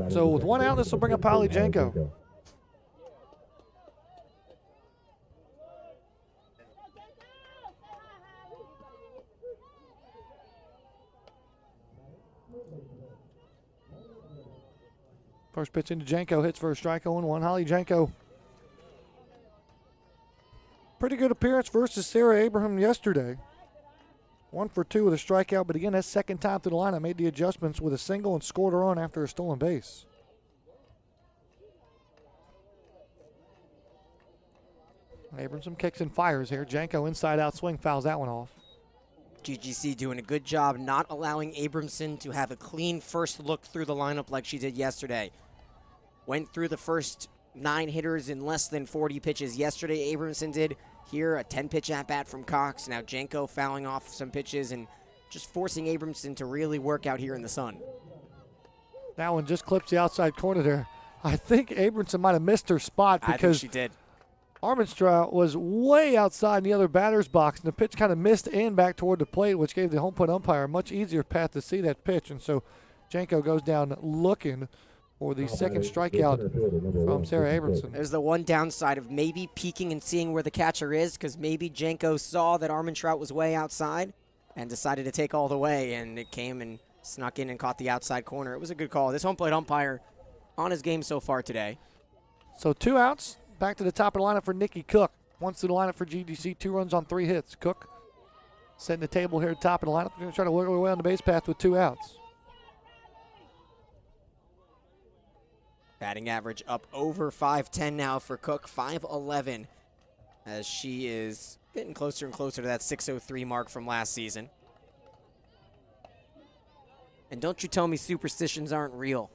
So with 1 out, this will bring up Polly Janko. First pitch into Janko, hits for a strike, 0-1. Holly Janko. Pretty good appearance versus Sarah Abraham yesterday. 1 for 2 with a strikeout, but again, that's second time through the lineup. Made the adjustments with a single and scored her run after a stolen base. Abramson kicks and fires here. Janko inside-out swing, fouls that one off. GGC doing a good job not allowing Abramson to have a clean first look through the lineup like she did yesterday. Went through the first 9 hitters in less than 40 pitches yesterday. Abramson did. Here, a 10-pitch at-bat from Cox. Now Janko fouling off some pitches and just forcing Abramson to really work out here in the sun. That one just clips the outside corner there. I think Abramson might have missed her spot because I think she did. Armstrong was way outside in the other batter's box, and the pitch kind of missed in back toward the plate, which gave the home plate umpire a much easier path to see that pitch. And so Janko goes down looking for the second strikeout from Sarah Abramson. There's the one downside of maybe peeking and seeing where the catcher is, because maybe Janko saw that Armentrout was way outside and decided to take all the way, and it came and snuck in and caught the outside corner. It was a good call. This home plate umpire on his game so far today. So 2 outs. Back to the top of the lineup for Nikki Cook. Once to the lineup for GGC, 2 runs on 3 hits. Cook setting the table here at the top of the lineup. We're going to try to work our way on the base path with 2 outs. Batting average up over 510 now for Cook, 511, as she is getting closer and closer to that 603 mark from last season. And don't you tell me superstitions aren't real.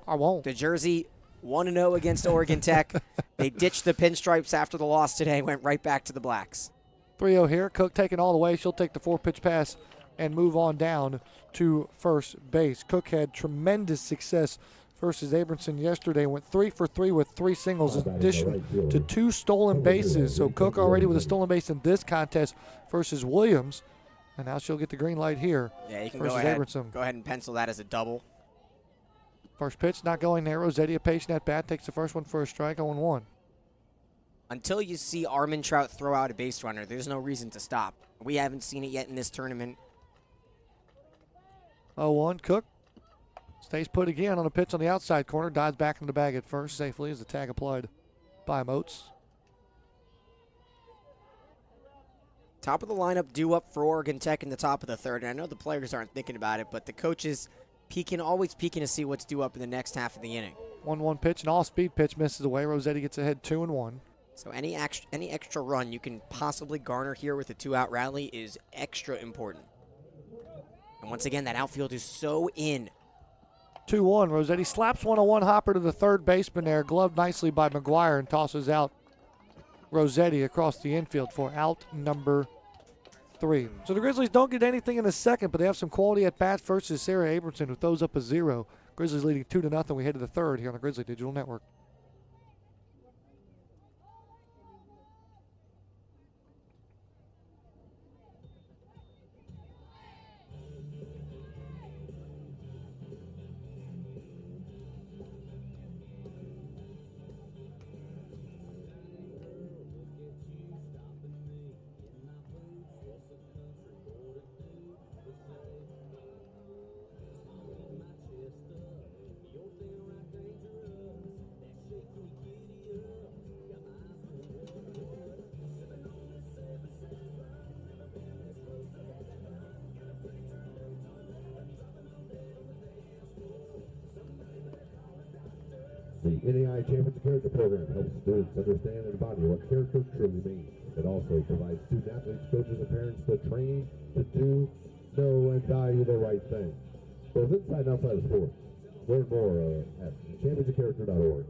I won't. The Jersey 1-0 against Oregon Tech. They ditched the pinstripes after the loss today, went right back to the Blacks. 3-0 here. Cook taking all the way. She'll take the 4-pitch pass and move on down to first base. Cook had tremendous success versus Abramson yesterday. Went 3 for 3 with 3 singles in addition to 2 stolen bases. So Cook already with a stolen base in this contest versus Williams. And now she'll get the green light here. Yeah, you can versus go ahead Abramson. and pencil that as a double. First pitch not going there. Rossetti, a patient at bat, takes the first one for a strike, 0-1. Until you see Armin Trout throw out a base runner, there's no reason to stop. We haven't seen it yet in this tournament. 0-1. Cook stays put again on a pitch on the outside corner. Dives back into the bag at first safely as the tag applied by Moats. Top of the lineup due up for Oregon Tech in the top of the third. And I know the players aren't thinking about it, but the coaches always peeking to see what's due up in the next half of the inning. 1-1 pitch, an all-speed pitch misses away. Rossetti gets ahead 2-1. So any extra run you can possibly garner here with a 2-out rally is extra important. And once again, that outfield is so in. 2-1. Rossetti slaps 1-1 hopper to the third baseman there. Gloved nicely by McGuire and tosses out Rossetti across the infield for out number 3. So the Grizzlies don't get anything in the second, but they have some quality at bats versus Sarah Abramson, who throws up a 0. Grizzlies leading 2-0. We head to the third here on the Grizzly Digital Network. The NAIA Championship Character Program helps students understand and embody what character truly means. It also provides student athletes, coaches, and parents the training to do, know, and value the right thing, both inside and outside of sports. Learn more at championshipcharacter.org.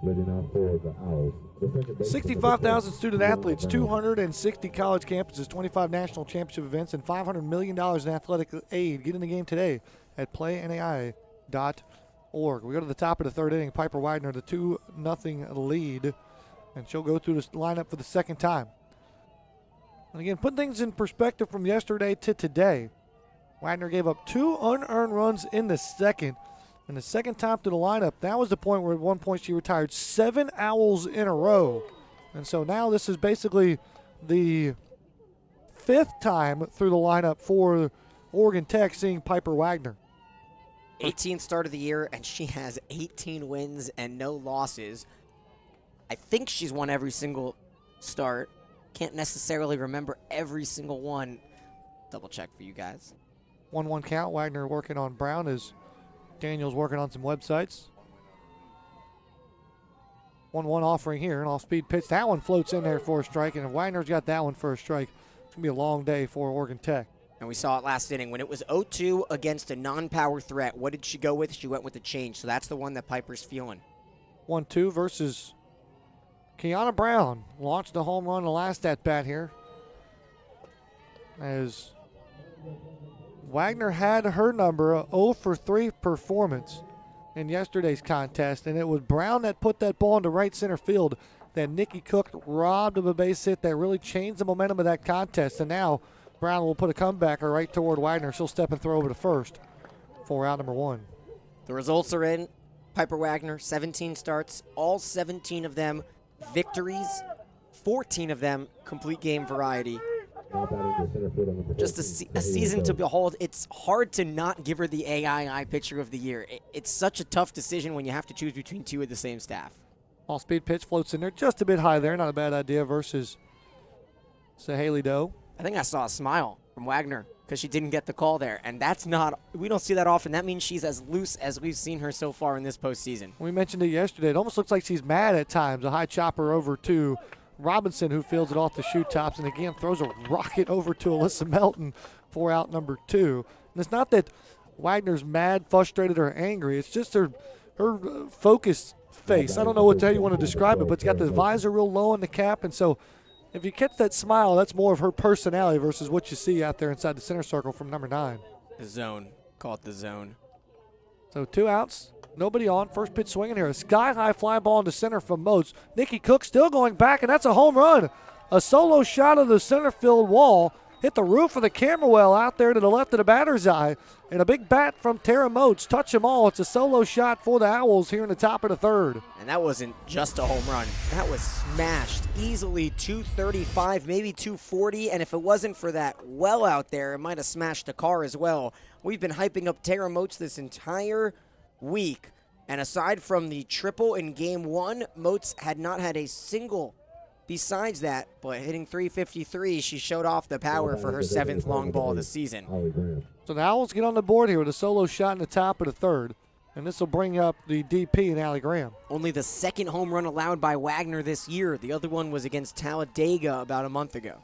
Leading off for the Owls. 65,000 student athletes, 260 college campuses, 25 national championship events, and $500 million in athletic aid. Get in the game today at playNAIA.org. We go to the top of the third inning. Piper Wagner, the 2-0 lead, and she'll go through this lineup for the second time. And again, put things in perspective from yesterday to today. Wagner gave up 2 unearned runs in the second. And the second time to the lineup, that was the point where at one point she retired 7 Owls in a row. And so now this is basically the 5th time through the lineup for Oregon Tech seeing Piper Wagner. 18th start of the year, and she has 18 wins and no losses. I think she's won every single start. Can't necessarily remember every single one. Double check for you guys. 1-1 count. Wagner working on Brown as Daniel's working on some websites. 1-1 offering here, an off-speed pitch. That one floats in there for a strike, and if Wagner's got that one for a strike, it's going to be a long day for Oregon Tech. And we saw it last inning. When it was 0-2 against a non-power threat, what did she go with? She went with the change, so that's the one that Piper's feeling. 1-2 versus Kiana Brown. Launched a home run the last at-bat here, as Wagner had her number, a 0-for-3 performance in yesterday's contest, and it was Brown that put that ball into right center field that Nikki Cook robbed of a base hit that really changed the momentum of that contest. And now Brown will put a comebacker right toward Wagner. She'll step and throw over to first for out number 1. The results are in. Piper Wagner, 17 starts, all 17 of them victories, 14 of them complete game variety. Just a season to behold. It's hard to not give her the AII Pitcher of the Year. It's such a tough decision when you have to choose between 2 of the same staff. All-speed pitch floats in there just a bit high there. Not a bad idea versus Sahaley Doe. I think I saw a smile from Wagner because she didn't get the call there. And that's not, we don't see that often. That means she's as loose as we've seen her so far in this postseason. We mentioned it yesterday. It almost looks like she's mad at times. A high chopper over to Robinson, who fields it off the shoe tops, and again throws a rocket over to Alyssa Melton for out number 2. And it's not that Wagner's mad, frustrated, or angry. It's just her focused face. I don't know what how you want to describe it, but it's got the visor real low in the cap, and so if you catch that smile, that's more of her personality versus what you see out there inside the center circle from number 9. The zone. Call it the zone. So 2 outs, nobody on. First pitch swinging here. A sky-high fly ball into center from Moats. Nikki Cook still going back, and that's a home run. A solo shot of the center field wall. Hit the roof of the camera well out there to the left of the batter's eye. And a big bat from Tara Moats. Touch them all. It's a solo shot for the Owls here in the top of the 3rd. And that wasn't just a home run. That was smashed. Easily 235, maybe 240. And if it wasn't for that well out there, it might have smashed a car as well. We've been hyping up Tara Moats this entire week. And aside from the triple in game 1, Moats had not had a single besides that, but hitting 353, she showed off the power for her 7th long ball of the season. So the Owls get on the board here with a solo shot in the top of the 3rd. And this will bring up the DP and Allie Graham. Only the 2nd home run allowed by Wagner this year. The other one was against Talladega about a month ago.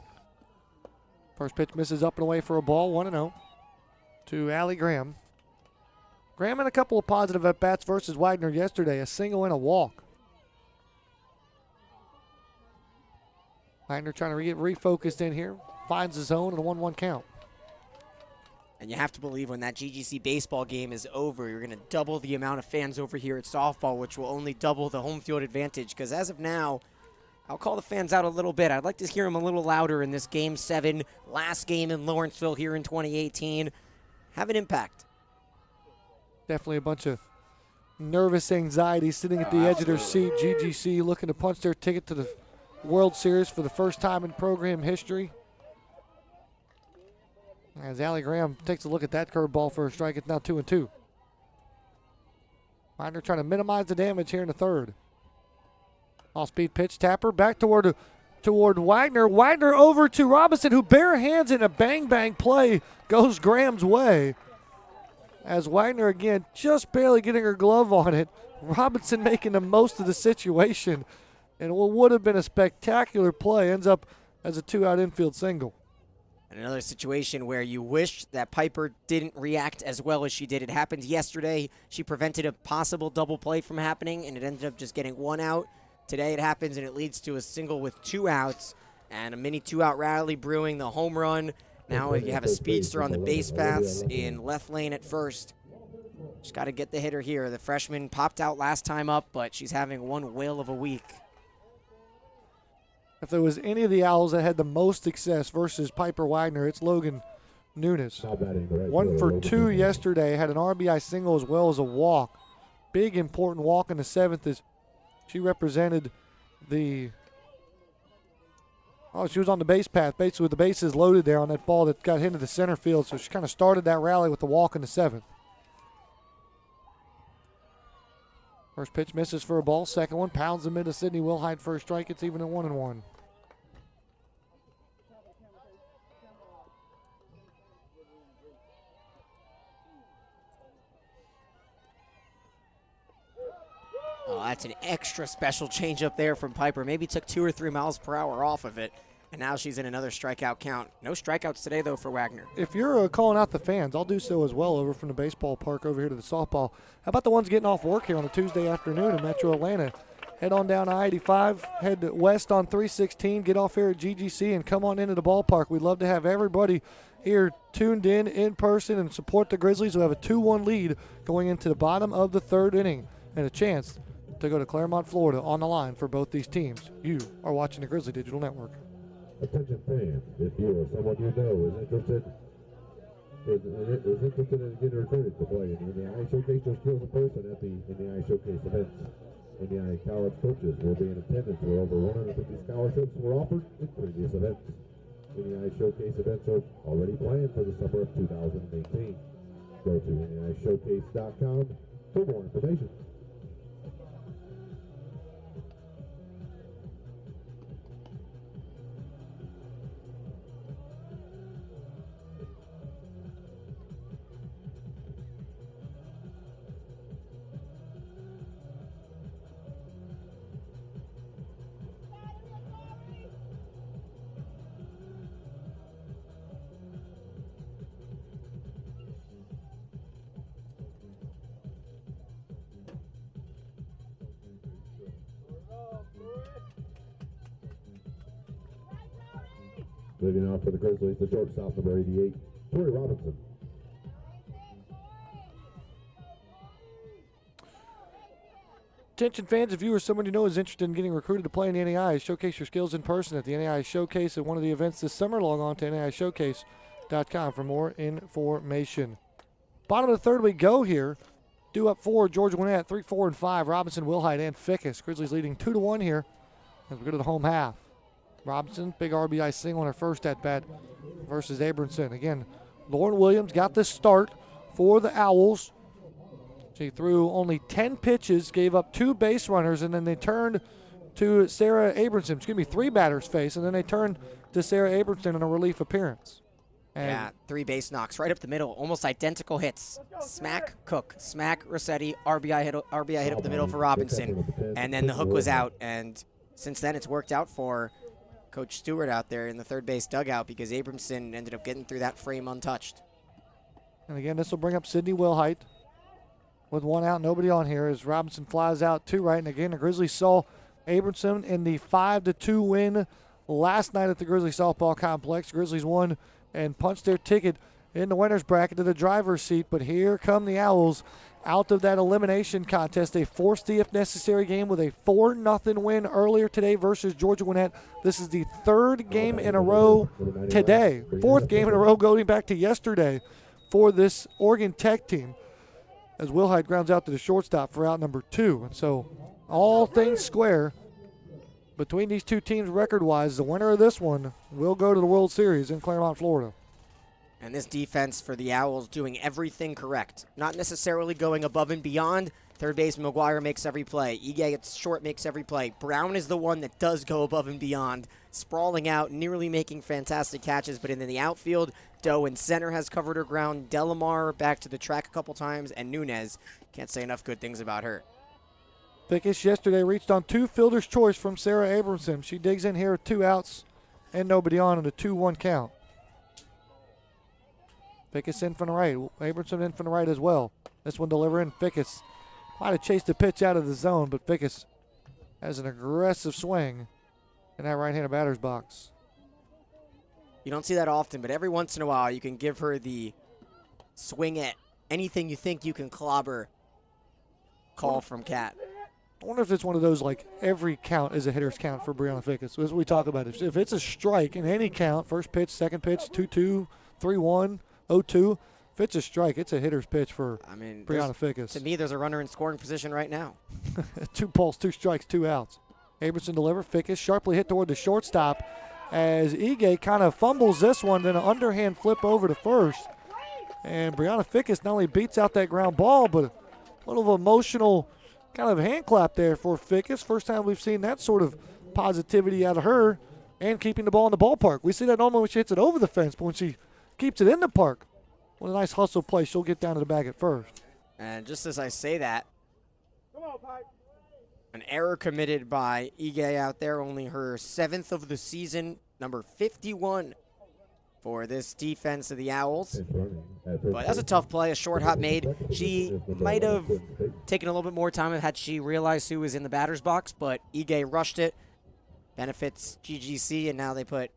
First pitch misses up and away for a ball, 1-0 to Allie Graham. Graham had a couple of positive at-bats versus Wagner yesterday, a single and a walk. Wagner trying to get refocused in here. Finds his zone and a 1-1 count. And you have to believe when that GGC baseball game is over, you're going to double the amount of fans over here at softball, which will only double the home field advantage. Because as of now, I'll call the fans out a little bit. I'd like to hear them a little louder in this Game 7, last game in Lawrenceville here in 2018. Have an impact. Definitely a bunch of nervous anxiety sitting at the edge of their seat. GGC looking to punch their ticket to the World Series for the first time in program history. As Allie Graham takes a look at that curveball for a strike, it's now 2-2. Wagner trying to minimize the damage here in the 3rd. All-speed pitch, Tapper back toward Wagner. Wagner over to Robinson, who bare hands in a bang-bang play goes Graham's way. As Wagner again just barely getting her glove on it. Robinson making the most of the situation. And what would have been a spectacular play ends up as a 2-out infield single. And another situation where you wish that Piper didn't react as well as she did. It happened yesterday. She prevented a possible double play from happening, and it ended up just getting 1 out. Today it happens, and it leads to a single with 2 outs and a mini 2-out rally brewing, the home run. Now you have a speedster on the base paths in left lane at first. Just got to get the hitter here. The freshman popped out last time up, but she's having one whale of a week. If there was any of the Owls that had the most success versus Piper Wagner, it's Logan Nunes. 1 for 2 yesterday, had an RBI single as well as a walk. Big important walk in the 7th as she represented the, she was on the base path, basically with the bases loaded there on that ball that got hit into the center field, so she kind of started that rally with the walk in the 7th. First pitch misses for a ball. Second one pounds the mid of Sydney Wilhite for a strike. It's even at 1-1. Oh, that's an extra special change up there from Piper. Maybe took 2 or 3 miles per hour off of it, and now she's in another strikeout count. No strikeouts today, though, for Wagner. If you're calling out the fans, I'll do so as well over from the baseball park over here to the softball. How about the ones getting off work here on a Tuesday afternoon in Metro Atlanta? Head on down I-85, head west on 316, get off here at GGC, and come on into the ballpark. We'd love to have everybody here tuned in person, and support the Grizzlies, who have a 2-1 lead going into the bottom of the 3rd inning, and a chance to go to Claremont, Florida on the line for both these teams. You are watching the Grizzly Digital Network. Attention fans, if you or someone you know is interested in getting recruited to play in the NAIA Showcase or skills in person at the NAIA Showcase events, NAIA college coaches will be in attendance where over 150 scholarships were offered in previous events. NAIA Showcase events are already planned for the summer of 2018. Go to NAIAshowcase.com for more information. Leading off for the Grizzlies, the shortstop, number 88, Tori Robinson. Attention fans, if you or someone you know is interested in getting recruited to play in the NAIA, showcase your skills in person at the NAIA Showcase at one of the events this summer. Log on to NAIAshowcase.com for more information. Bottom of the third we go here. Due up 4, Georgia Gwinnett, 3, 4, and 5. Robinson, Wilhite, and Fickus. Grizzlies leading 2-1 here as we go to the home half. Robinson, big RBI single on her first at-bat versus Abramson. Again, Lauren Williams got this start for the Owls. She threw only 10 pitches, gave up 2 base runners, and then they turned to Sarah Abramson. 3 batters face, and then they turned to Sarah Abramson in a relief appearance. And yeah, 3 base knocks right up the middle, almost identical hits. Smack Cook, smack Rossetti, RBI hit up the middle for Robinson, and then the hook was out. And since then, it's worked out for Coach Stewart out there in the third base dugout because Abramson ended up getting through that frame untouched. And again, this will bring up Sydney Wilhite with 1 out, nobody on here as Robinson flies out 2 right. And again, the Grizzlies saw Abramson in the 5-2 win last night at the Grizzly Softball Complex. Grizzlies won and punched their ticket in the winner's bracket to the driver's seat. But here come the Owls out of that elimination contest. They forced the if necessary game with a 4-0 win earlier today versus Georgia Gwinnett. This is the 3rd game in a row today, 4th game in a row going back to yesterday for this Oregon Tech team as Wilhite grounds out to the shortstop for out number 2. And so all things square between these two teams record-wise. The winner of this one will go to the World Series in Claremont, Florida. And this defense for the Owls doing everything correct. Not necessarily going above and beyond. Third baseman McGuire makes every play. Ige gets short, makes every play. Brown is the one that does go above and beyond, sprawling out, nearly making fantastic catches. But in the outfield, Doe in center has covered her ground. Delamar back to the track a couple times. And Nunez, can't say enough good things about her. Fickus yesterday reached on 2 fielder's choice from Sarah Abramson. She digs in here with 2 outs and nobody on a 2-1 count. Fickus in from the right. Abramson in from the right as well. This one delivering. Fickus might have chased the pitch out of the zone, but Fickus has an aggressive swing in that right-handed batter's box. You don't see that often, but every once in a while you can give her the swing at anything you think you can clobber call from Cat. I wonder if it's one of those, like, every count is a hitter's count for Brianna Fickus. As we talk about it, if it's a strike in any count, first pitch, second pitch, 2-2, 3-1, 0-2, if it's a strike, it's a hitter's pitch for Brianna Fickus. To me, there's a runner in scoring position right now. 2 balls, 2 strikes, 2 outs. Abramson delivered. Fickus sharply hit toward the shortstop as Ige kind of fumbles this one, then an underhand flip over to first. And Brianna Fickus not only beats out that ground ball, but a little emotional kind of hand clap there for Fickus. First time we've seen that sort of positivity out of her and keeping the ball in the ballpark. We see that normally when she hits it over the fence, but when she keeps it in the park, with a nice hustle play, she'll get down to the bag at first. And just as I say that, an error committed by Ige out there, only her 7th of the season, number 51 for this defense of the Owls. But that's a tough play, a short hop made. She might have taken a little bit more time had she realized who was in the batter's box, but Ige rushed it. Benefits GGC, and now they put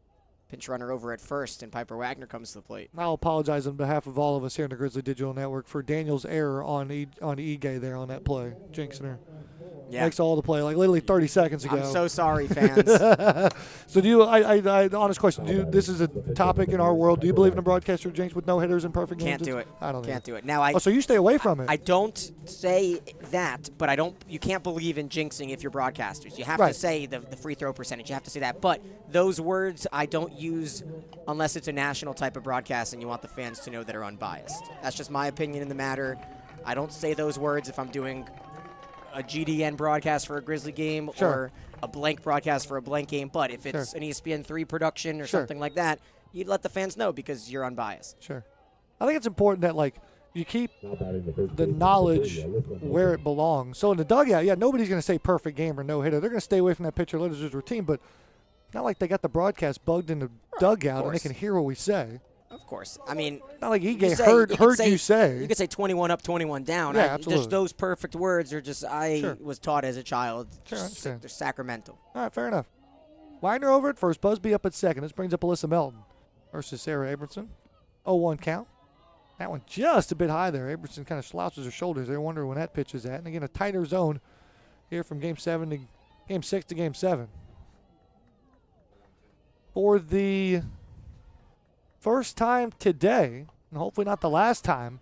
pinch runner over at first, and Piper Wagner comes to the plate. I'll apologize on behalf of all of us here in the Grizzly Digital Network for Daniel's error on Ige there on that play, jinxing her. Yeah. Makes all the play, like literally 30 seconds ago. I'm so sorry, fans. So do you, honest question, this is a topic in our world. Do you believe in a broadcaster jinx with no hitters and perfect games? Can't do it. I don't Can't do it. Now, so you stay away from it. I don't say that, but you can't believe in jinxing if you're broadcasters. You have to say the free throw percentage. You have to say that. But those words I don't use unless it's a national type of broadcast and you want the fans to know that are unbiased. That's just my opinion in the matter. I don't say those words if I'm doing a GDN broadcast for a Grizzly game or a blank broadcast for a blank game. But if it's an ESPN3 production or something like that, you'd let the fans know because you're unbiased. Sure. I think it's important that, like, you keep the knowledge where it belongs. So in the dugout, nobody's going to say perfect game or no hitter. They're going to stay away from that pitcher literature routine, but not like they got the broadcast bugged in the dugout and they can hear what we say. Of course. I mean, not like Ige heard you say. You could say 21 up, 21 down. Yeah, absolutely. Just those perfect words are just, I was taught as a child. Sure, I understand. They're sacramental. All right, fair enough. Wagner over at first. Busby up at second. This brings up Alyssa Melton versus Sarah Abramson. 0-1 count. That one just a bit high there. Abramson kind of slouches her shoulders. They're wondering when that pitch is at. And again, a tighter zone here from Game 6 to Game 7. For the first time today, and hopefully not the last time,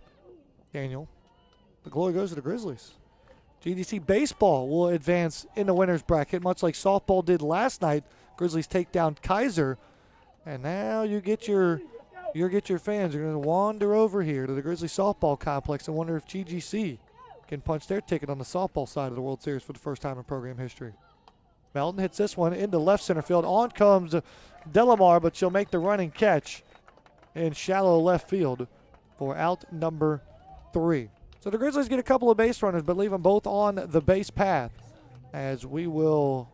Daniel, the glory goes to the Grizzlies. GGC baseball will advance in the winner's bracket, much like softball did last night. Grizzlies take down Kaiser, and now you get your fans are going to wander over here to the Grizzly softball complex and wonder if GGC can punch their ticket on the softball side of the World Series for the first time in program history. Melton hits this one into left center field. On comes Delamar, but she'll make the running catch in shallow left field for out number 3. So the Grizzlies get a couple of base runners, but leave them both on the base path as we will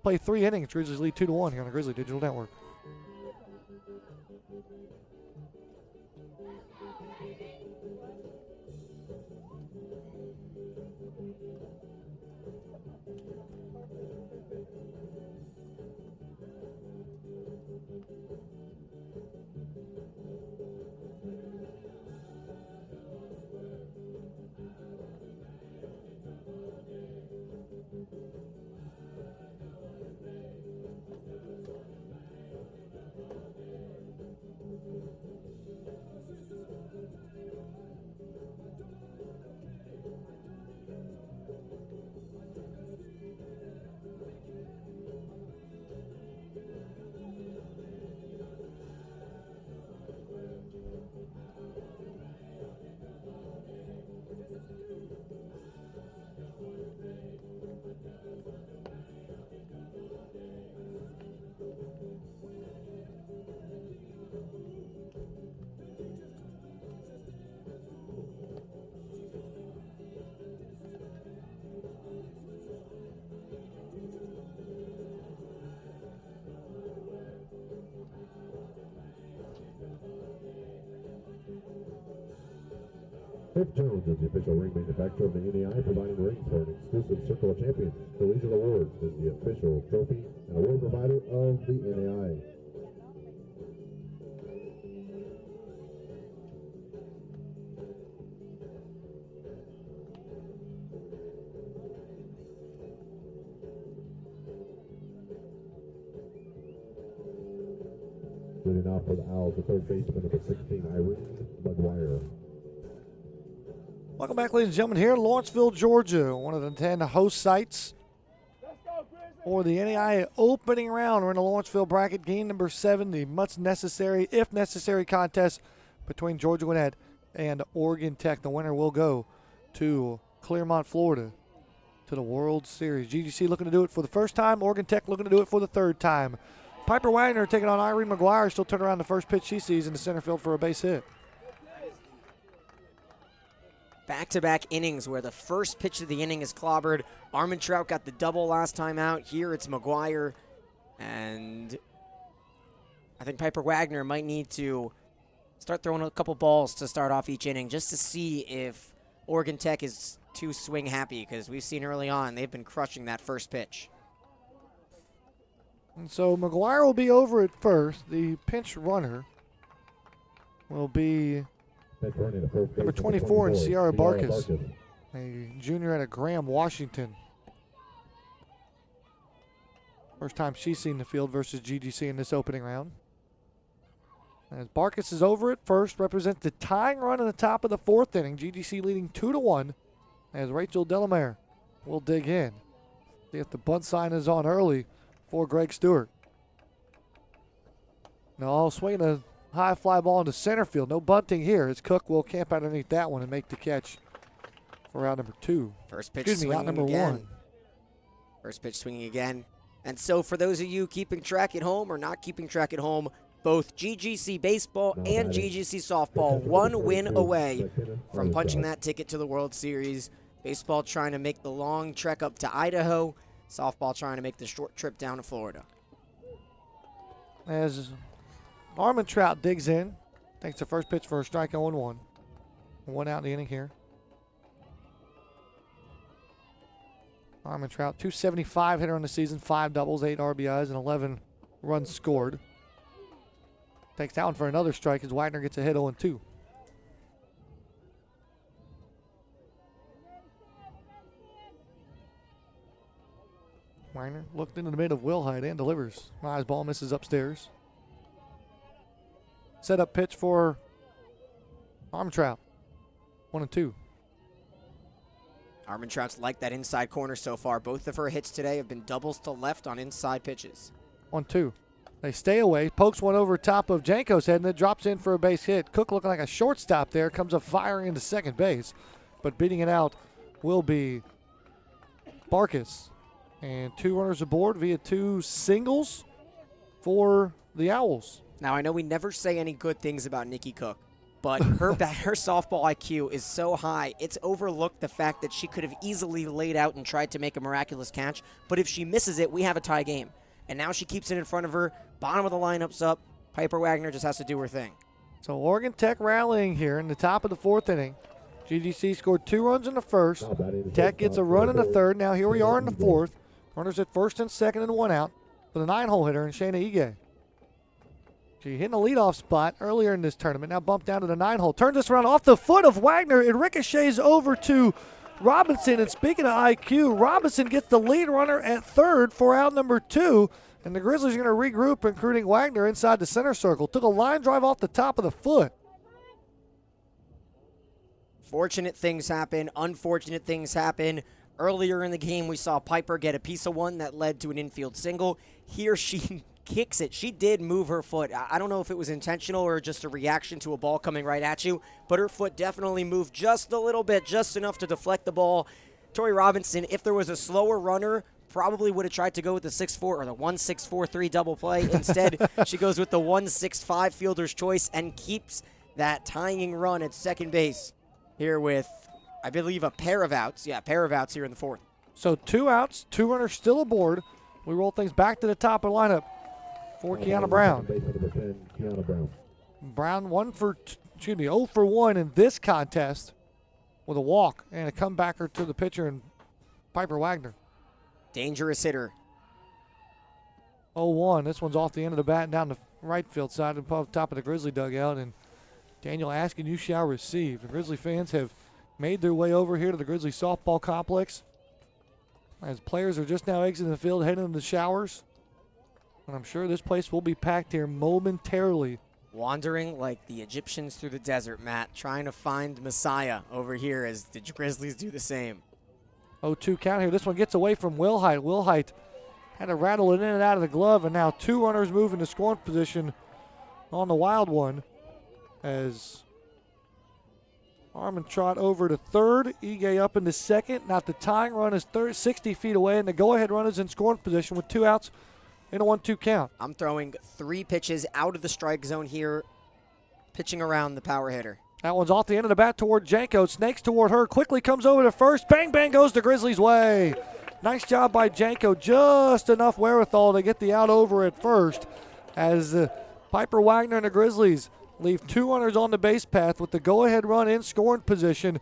play 3 innings. Grizzlies lead 2-1 here on the Grizzly Digital Network. Fifth Jones is the official ring manufacturer of the NAIA, providing rings for an exclusive Circle of Champions. Collegiate Awards is the official trophy and award provider of the NAIA. Leading off for the Owls, the third baseman, number 16, Irene McGuire. Welcome back, ladies and gentlemen, here in Lawrenceville, Georgia, one of the 10 host sites for the NAIA opening round. We're in the Lawrenceville bracket, game number 7, the much necessary, if necessary, contest between Georgia Gwinnett and Oregon Tech. The winner will go to Clearmont, Florida, to the World Series. GGC looking to do it for the first time, Oregon Tech looking to do it for the 3rd time. Piper Wagner taking on Irene McGuire. She'll turn around the first pitch she sees in the center field for a base hit. Back-to-back innings where the first pitch of the inning is clobbered. Armentrout got the double last time out. Here it's McGuire. And I think Piper Wagner might need to start throwing a couple balls to start off each inning just to see if Oregon Tech is too swing happy, because we've seen early on they've been crushing that first pitch. And so McGuire will be over at first. The pinch runner will be number 24 in Sierra Barkas, a junior out of Graham, Washington. First time she's seen the field versus GGC in this opening round. As Barkas is over at first, represents the tying run in the top of the 4th inning. GGC leading 2-1 as Rachel Delamere will dig in. See if the bunt sign is on early for Greg Stewart. No, swinging a high fly ball into center field. No bunting here as Cook will camp out underneath that one and make the catch for out number 2. First pitch Excuse me, out number again. 1. First pitch swinging again. And so for those of you keeping track at home or not keeping track at home, both GGC baseball and GGC softball 1 win away from punching that ticket to the World Series. Baseball trying to make the long trek up to Idaho. Softball trying to make the short trip down to Florida. As Armentrout digs in, takes the first pitch for a strike 0-1. 1 out in the inning here. Armin Trout, 275 hitter on the season, 5 doubles, 8 RBIs, and 11 runs scored. Takes that one for another strike as Wagner gets a hit 0-2. Wagner looked into the mid of Wilhite and delivers. His ball misses upstairs. Set up pitch for Armin Trout. 1-2. Armin Trout's liked that inside corner so far. Both of her hits today have been doubles to left on inside pitches. 1-2. They stay away. Pokes one over top of Janko's head, and then drops in for a base hit. Cook looking like a shortstop there. Comes up firing into second base. But beating it out will be Barkis. And 2 runners aboard via 2 singles for the Owls. Now, I know we never say any good things about Nikki Cook, but her softball IQ is so high, it's overlooked the fact that she could have easily laid out and tried to make a miraculous catch. But if she misses it, we have a tie game. And now she keeps it in front of her. Bottom of the lineup's up. Piper Wagner just has to do her thing. So Oregon Tech rallying here in the top of the 4th inning. GGC scored 2 runs in the first. Tech gets a run in the 3rd. Now here we are in the 4th. Runners at 1st and 2nd and 1 out for the 9-hole hitter in Shayna Ige. She hit in the leadoff spot earlier in this tournament. Now bumped down to the 9-hole. Turns this around off the foot of Wagner. It ricochets over to Robinson. And speaking of IQ, Robinson gets the lead runner at 3rd for out number 2. And the Grizzlies are going to regroup, including Wagner inside the center circle. Took a line drive off the top of the foot. Fortunate things happen. Unfortunate things happen. Earlier in the game, we saw Piper get a piece of one that led to an infield single. Here she kicks it. She did move her foot. I don't know if it was intentional or just a reaction to a ball coming right at you, but her foot definitely moved just a little bit, just enough to deflect the ball. Tori Robinson, if there was a slower runner, probably would have tried to go with the 6-4 or the 1-6-4-3 double play. Instead, she goes with the 1-6-5 fielder's choice and keeps that tying run at second base here with, I believe, a pair of outs. Yeah, pair of outs here in the 4th. So 2 outs, 2 runners still aboard. We roll things back to the top of the lineup for Kiana Brown. Brown 0 for 1 in this contest with a walk and a comebacker to the pitcher and Piper Wagner. Dangerous hitter. 0-1. This one's off the end of the bat and down the right field side above top of the Grizzly dugout. And Daniel asking, you shall receive. The Grizzly fans have made their way over here to the Grizzly softball complex as players are just now exiting the field, heading into the showers. And I'm sure this place will be packed here momentarily. Wandering like the Egyptians through the desert, Matt, trying to find Messiah over here as the Grizzlies do the same. 0-2 count here. This one gets away from Wilhite. Wilhite had to rattle it in and out of the glove, and now 2 runners move into scoring position on the wild one as Armin trot over to 3rd. Ige up into 2nd. Now the tying run is 60 feet away, and the go-ahead run is in scoring position with 2 outs in a 1-2 count. I'm throwing 3 pitches out of the strike zone here, pitching around the power hitter. That one's off the end of the bat toward Janko. Snakes toward her. Quickly comes over to first. Bang, bang goes the Grizzlies' way. Nice job by Janko. Just enough wherewithal to get the out over at first as Piper Wagner and the Grizzlies leave 2 runners on the base path with the go-ahead run in scoring position.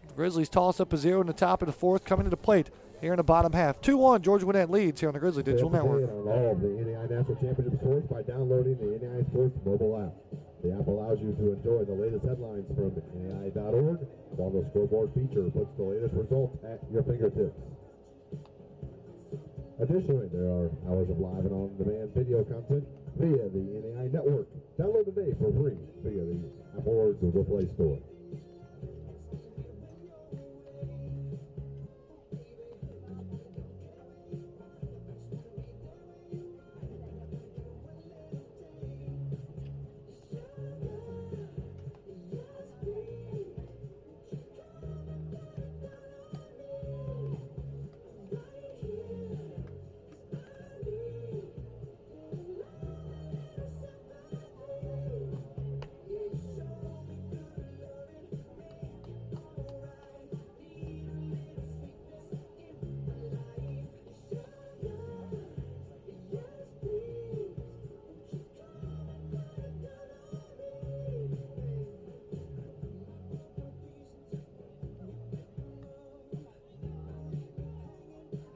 The Grizzlies toss up a 0 in the top of the 4th, coming to the plate here in the bottom half. 2-1, Georgia Gwinnett leads here on the Grizzly Digital Network. On all of the NAIA National Championship Sports by downloading the NAIA Sports mobile app. The app allows you to enjoy the latest headlines from NAIA.org, while the scoreboard feature puts the latest results at your fingertips. Additionally, there are hours of live and on-demand video content via the NAIA Network. Download today for free via the Apple or Google Play Store.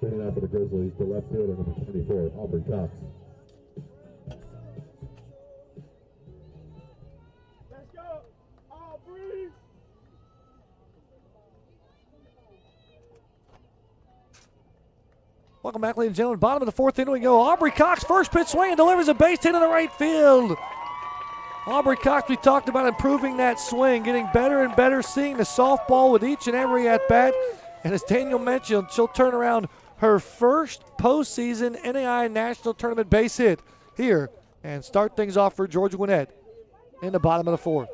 Leading out for the Grizzlies, the left fielder, number 24, Aubrey Cox. Let's go, Aubrey! Welcome back, ladies and gentlemen. Bottom of the fourth inning we go. Aubrey Cox, first pitch swing, and delivers a base hit in the right field. Aubrey Cox, we talked about improving that swing, getting better and better, seeing the softball with each and every at-bat. And as Daniel mentioned, she'll turn around her first postseason NAIA National Tournament base hit here and start things off for Georgia Gwinnett in the bottom of the fourth.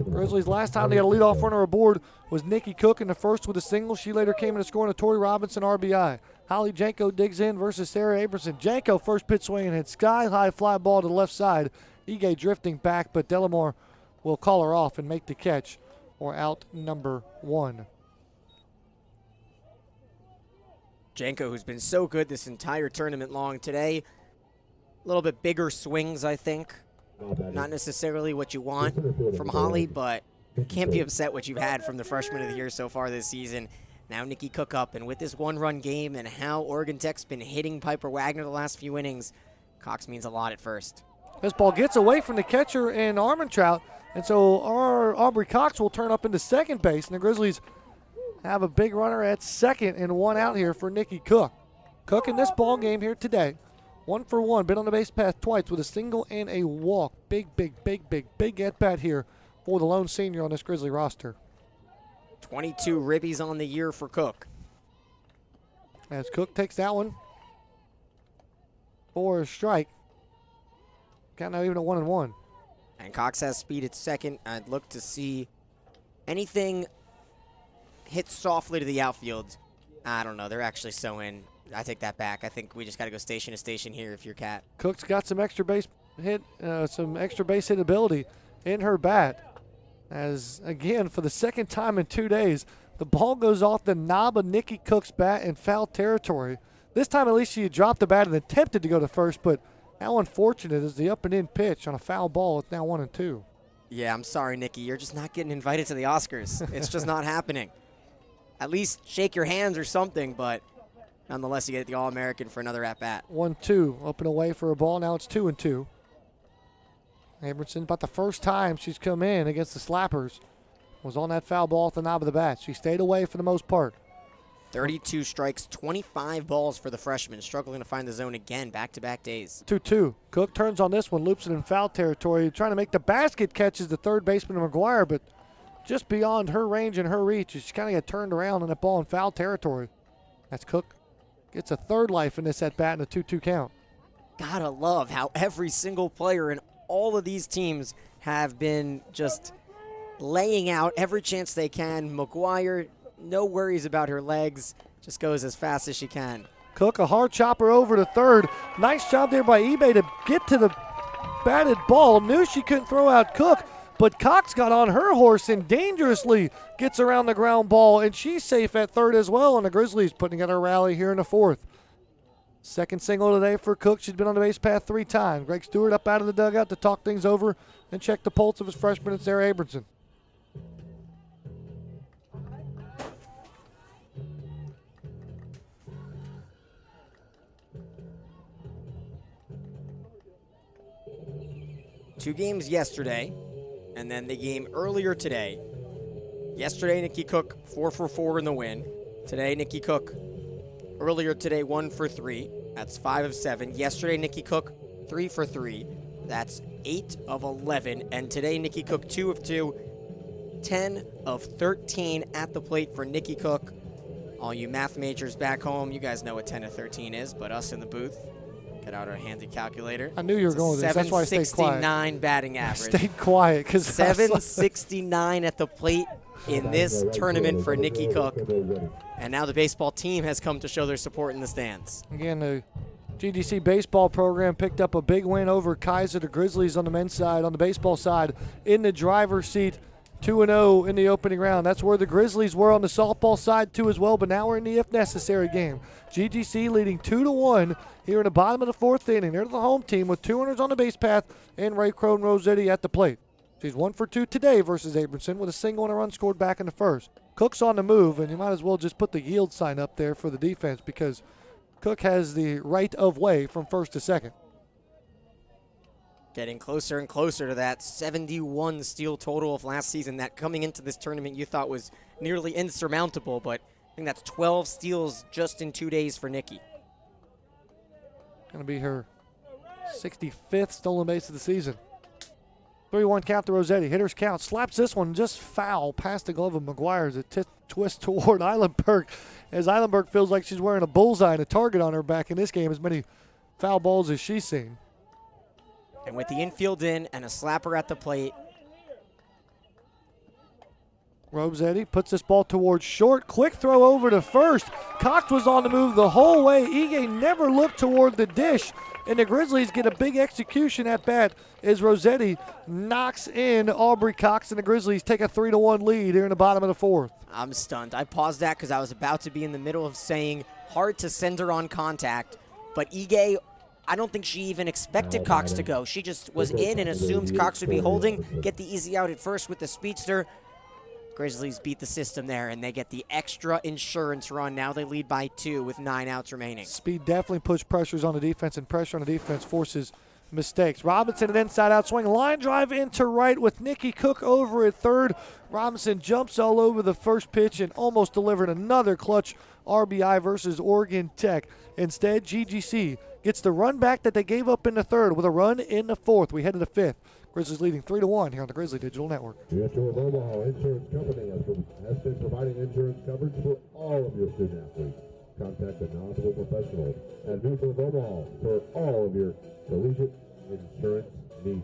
Grizzlies last time they got a leadoff runner aboard was Nikki Cook in the first with a single. She later came in to score on a Tori Robinson RBI. Holly Janko digs in versus Sarah Abramson. Janko first pitch swing and hit sky-high fly ball to the left side. Ige drifting back, but Delamore will call her off and make the catch or out number one. Janko, who's been so good this entire tournament long today. A little bit bigger swings, I think. Not necessarily what you want from Holly, but can't be upset what you've had from the freshman of the year so far this season. Now Nikki Cook up, and with this one-run game and how Oregon Tech's been hitting Piper Wagner the last few innings, Cox means a lot at first. This ball gets away from the catcher in Armentrout, and so our Aubrey Cox will turn up into second base, and the Grizzlies have a big runner at second and one out here for Nikki Cook. Cook in this ball game here today, 1 for 1, been on the base path twice with a single and a walk. Big at bat here for the lone senior on this Grizzly roster. 22 ribbies on the year for Cook. As Cook takes that one for a strike. Count now even a 1-1. And Cox has speed at second. I'd look to see anything hit softly to the outfield. I don't know. They're actually so in. I take that back. I think we just got to go station to station here if you're Cat. Cook's got some extra base hit ability in her bat. As, again, for the second time in 2 days, the ball goes off the knob of Nikki Cook's bat in foul territory. This time, at least, she had dropped the bat and attempted to go to first, but how unfortunate is the up and in pitch on a foul ball. It's now 1-2. Yeah, I'm sorry, Nikki. You're just not getting invited to the Oscars. It's just not happening. At least shake your hands or something, but nonetheless, you get the All-American for another at-bat. 1-2, up and away for a ball. Now it's 2-2. Abramson, about the first time she's come in against the Slappers, was on that foul ball at the knob of the bat. She stayed away for the most part. 32 strikes, 25 balls for the freshman, struggling to find the zone again, back-to-back days. 2-2. Cook turns on this one, loops it in foul territory, trying to make the basket catches the third baseman McGuire, but just beyond her range and her reach. She kind of got turned around on that ball in foul territory. That's Cook. Gets a third life in this at-bat in a 2-2 count. Gotta love how every single player in all of these teams have been just laying out every chance they can. McGuire, no worries about her legs, just goes as fast as she can. Cook, a hard chopper over to third. Nice job there by eBay to get to the batted ball. Knew she couldn't throw out Cook, but Cox got on her horse and dangerously gets around the ground ball, and she's safe at third as well, and the Grizzlies putting together a rally here in the fourth. Second single today for Cook. She's been on the base path 3 times. Greg Stewart up out of the dugout to talk things over and check the pulse of his freshman and Sarah Abramson. Two games yesterday, and then the game earlier today. Yesterday, Nikki Cook 4 for 4 in the win. Today, Nikki Cook earlier today 1 for 3. That's 5 of 7. Yesterday, Nikki Cook 3 for 3. That's 8 of 11. And today, Nikki Cook 2 of 2. 10 of 13 at the plate for Nikki Cook. All you math majors back home, you guys know what 10 of 13 is, but us in the booth, get out our handy calculator. I knew you were going with this. That's why I stayed quiet. 769 batting average. I stayed quiet because 769 at the plate in this tournament for Nikki Cook. And now the baseball team has come to show their support in the stands. Again, the GGC baseball program picked up a big win over Kaiser. The Grizzlies on the men's side, on the baseball side, in the driver's seat, 2-0 in the opening round. That's where the Grizzlies were on the softball side too as well, but now we're in the if necessary game. GGC leading 2-1 here in the bottom of the fourth inning. They're the home team with 2 runners on the base path and Ray Crone Rossetti at the plate. She's 1 for 2 today versus Abramson with a single and a run scored back in the first. Cook's on the move, and you might as well just put the yield sign up there for the defense because Cook has the right of way from first to second. Getting closer and closer to that 71 steal total of last season that coming into this tournament you thought was nearly insurmountable, but I think that's 12 steals just in 2 days for Nikki. Going to be her 65th stolen base of the season. 3-1 count to Rossetti. Hitters count. Slaps this one just foul past the glove of McGuire as it twists toward Eilenberg. As Eilenberg feels like she's wearing a bullseye and a target on her back in this game. As many foul balls as she's seen. And with the infield in and a slapper at the plate. Rossetti puts this ball towards short. Quick throw over to first. Cox was on the move the whole way. Ige never looked toward the dish. And the Grizzlies get a big execution at bat as Rossetti knocks in Aubrey Cox, and the Grizzlies take a 3-1 lead here in the bottom of the fourth. I'm stunned. I paused that because I was about to be in the middle of saying hard to send her on contact. But Ige, I don't think she even expected Cox to go. She just was in and assumed Cox would be holding, get the easy out at first with the speedster. Grizzlies beat the system there, and they get the extra insurance run. Now they lead by 2 with 9 outs remaining. Speed definitely puts pressures on the defense, and pressure on the defense forces mistakes. Robinson, an inside-out swing. Line drive into right with Nikki Cook over at third. Robinson jumps all over the first pitch and almost delivered another clutch RBI versus Oregon Tech. Instead, GGC gets the run back that they gave up in the third with a run in the fourth. We head to the fifth. Grizzlies leading 3-1 here on the Grizzly Digital Network. Mutual of Omaha Insurance Company has been providing insurance coverage for all of your student athletes. Contact a knowledgeable professional at Mutual of Omaha for all of your collegiate insurance needs.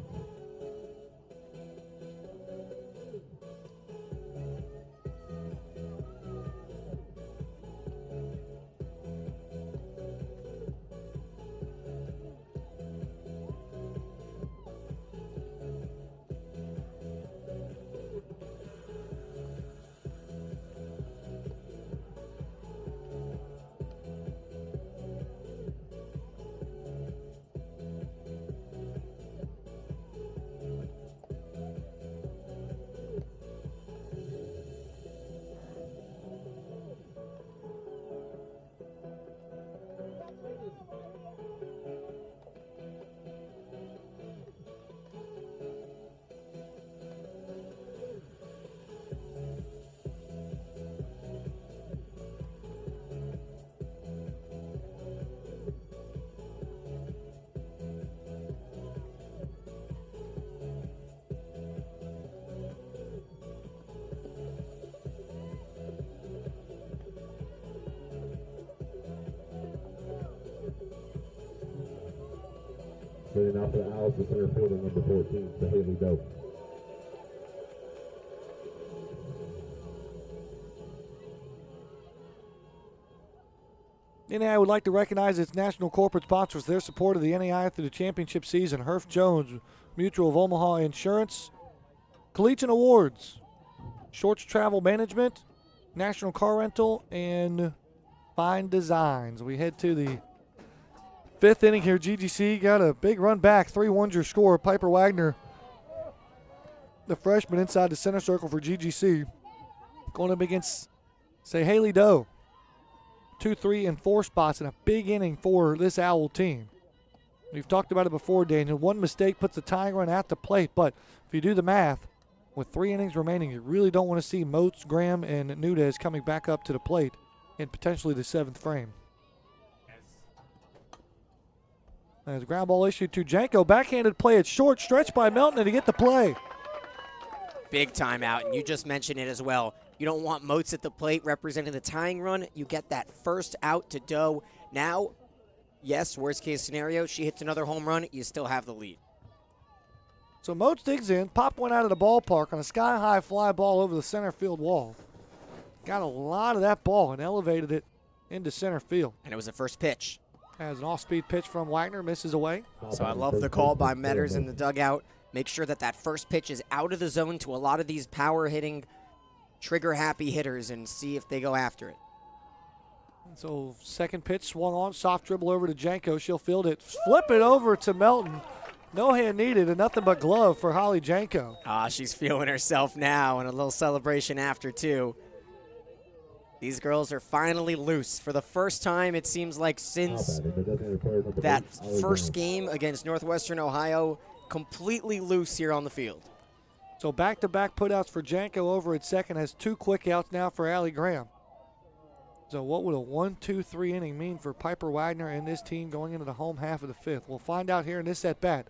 Getting out for the Owls, the center fielder, number 14, to Haley Doe. NAIA would like to recognize its national corporate sponsors for their support of the NAIA through the championship season. Herff Jones, Mutual of Omaha Insurance, Collegiate Awards, Shorts Travel Management, National Car Rental, and Fine Designs. We head to the fifth inning here. GGC got a big run back. 3-1's your score. Piper Wagner, the freshman, inside the center circle for GGC, going up against, say, Haley Doe. 2, 3, and 4 spots in a big inning for this Owl team. We've talked about it before, Daniel. One mistake puts the tying run at the plate, but if you do the math, with 3 innings remaining, you really don't want to see Moats, Graham, and Nunez coming back up to the plate in potentially the 7th frame. As ground ball issued to Janko. Backhanded play at short. Stretch by Melton to get the play. Big timeout, and you just mentioned it as well. You don't want Moats at the plate representing the tying run. You get that first out to Doe. Now, yes, worst case scenario, she hits another home run. You still have the lead. So Moats digs in, popped one out of the ballpark on a sky-high fly ball over the center field wall. Got a lot of that ball and elevated it into center field. And it was the first pitch. Has an off-speed pitch from Wagner, misses away. So I love the call by Metters in the dugout. Make sure that that first pitch is out of the zone to a lot of these power-hitting, trigger-happy hitters and see if they go after it. So second pitch swung on, soft dribble over to Janko. She'll field it, flip it over to Melton. No hand needed and nothing but glove for Holly Janko. She's feeling herself now and a little celebration after, too. These girls are finally loose for the first time, it seems like, since that first game against Northwestern Ohio, completely loose here on the field. So back-to-back putouts for Janko over at second, has 2 quick outs now for Allie Graham. So what would a 1-2-3 inning mean for Piper Wagner and this team going into the home half of the 5th? We'll find out here in this at-bat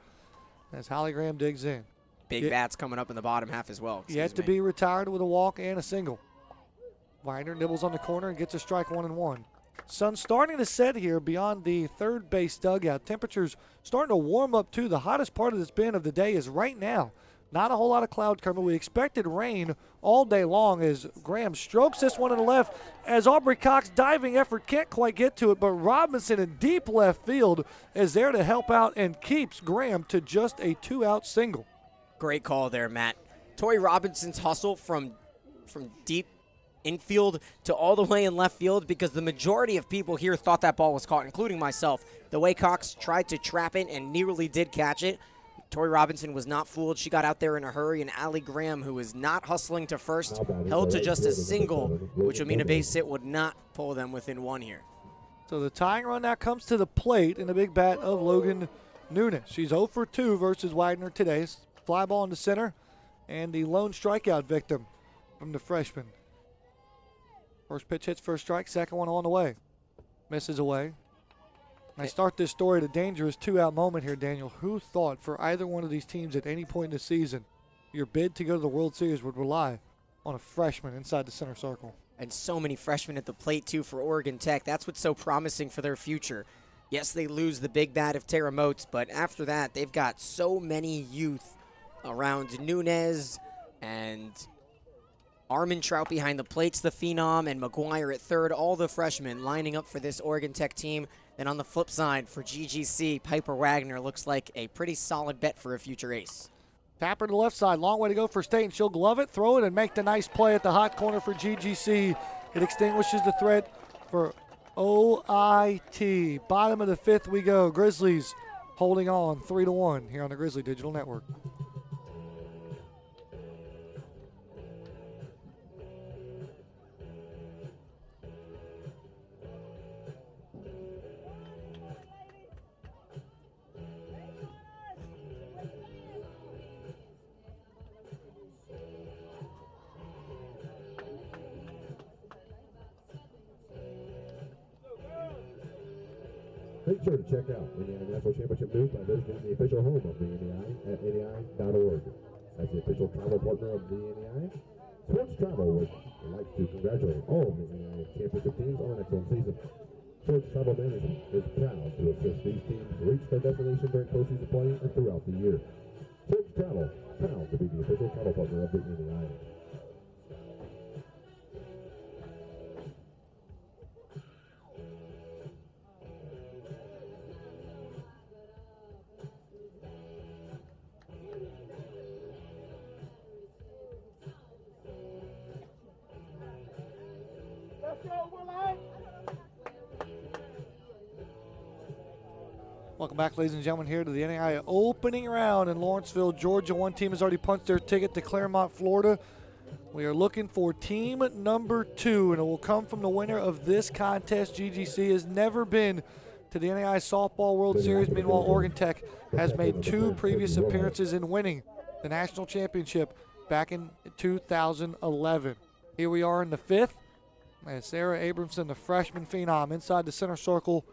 as Holly Graham digs in. Big bats coming up in the bottom half as well. Yet to be retired with a walk and a single. Wagner nibbles on the corner and gets a strike 1-1. Sun starting to set here beyond the third base dugout. Temperatures starting to warm up too. The hottest part of this bin of the day is right now. Not a whole lot of cloud cover. We expected rain all day long as Graham strokes this one in the left as Aubrey Cox's diving effort can't quite get to it, but Robinson in deep left field is there to help out and keeps Graham to just a 2-out single. Great call there, Matt. Tori Robinson's hustle from deep infield to all the way in left field, because the majority of people here thought that ball was caught, including myself. The way Cox tried to trap it and nearly did catch it, Tori Robinson was not fooled. She got out there in a hurry, and Allie Graham, who was not hustling to first, held to just a single, which would mean a base hit would not pull them within 1 here. So the tying run now comes to the plate in the big bat of Logan Nunes. She's 0 for 2 versus Wagner today. Fly ball into center, and the lone strikeout victim from the freshman. First pitch hits for a strike, second one on the way. Misses away. I start this story at a dangerous 2-out moment here, Daniel. Who thought for either one of these teams at any point in the season your bid to go to the World Series would rely on a freshman inside the center circle? And so many freshmen at the plate, too, for Oregon Tech. That's what's so promising for their future. Yes, they lose the big bat of Tara Moats, but after that, they've got so many youth around Nunes and Armin Trout behind the plates, the phenom, and McGuire at third, all the freshmen lining up for this Oregon Tech team. Then on the flip side for GGC, Piper Wagner looks like a pretty solid bet for a future ace. Tapper to the left side, long way to go for Staten. She'll glove it, throw it, and make the nice play at the hot corner for GGC. It extinguishes the threat for OIT. Bottom of the 5th we go. Grizzlies holding on 3-1 here on the Grizzly Digital Network. Make sure to check out NAIA National Championship News by visiting the official home of the NAIA at NAIA.org. As the official travel partner of the NAIA, Sports Travel would like to congratulate all of the NAIA championship teams on an excellent season. Sports Travel Management is proud to assist these teams reach their destination during postseason play and throughout the year. Sports Travel, proud to be the official travel partner of the NAIA. Welcome back, ladies and gentlemen, here to the NAIA opening round in Lawrenceville, Georgia. One team has already punched their ticket to Claremont, Florida. We are looking for team number 2, and it will come from the winner of this contest. GGC has never been to the NAIA Softball World Series. Meanwhile, Oregon Tech has made 2 previous appearances in winning the national championship back in 2011. Here we are in the 5th. As Sarah Abramson, the freshman phenom, inside the center circle,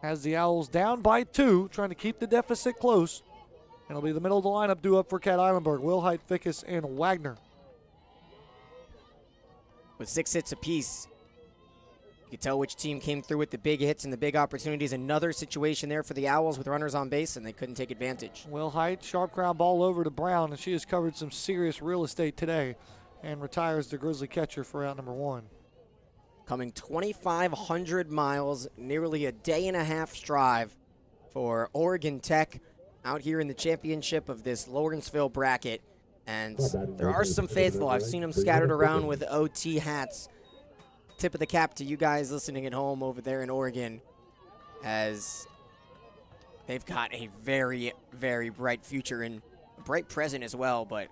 has the Owls down by 2, trying to keep the deficit close. And it'll be the middle of the lineup due up for Kat Eilenberg, Wilhite, Fickus, and Wagner. With 6 hits apiece, you can tell which team came through with the big hits and the big opportunities. Another situation there for the Owls with runners on base, and they couldn't take advantage. Wilhite, sharp ground ball over to Brown, and she has covered some serious real estate today and retires the Grizzly catcher for out number 1. Coming 2,500 miles, nearly a day-and-a-half drive for Oregon Tech out here in the championship of this Lawrenceville bracket. And there are some faithful. I've seen them scattered around with OT hats. Tip of the cap to you guys listening at home over there in Oregon, as they've got a very, very bright future and a bright present as well. But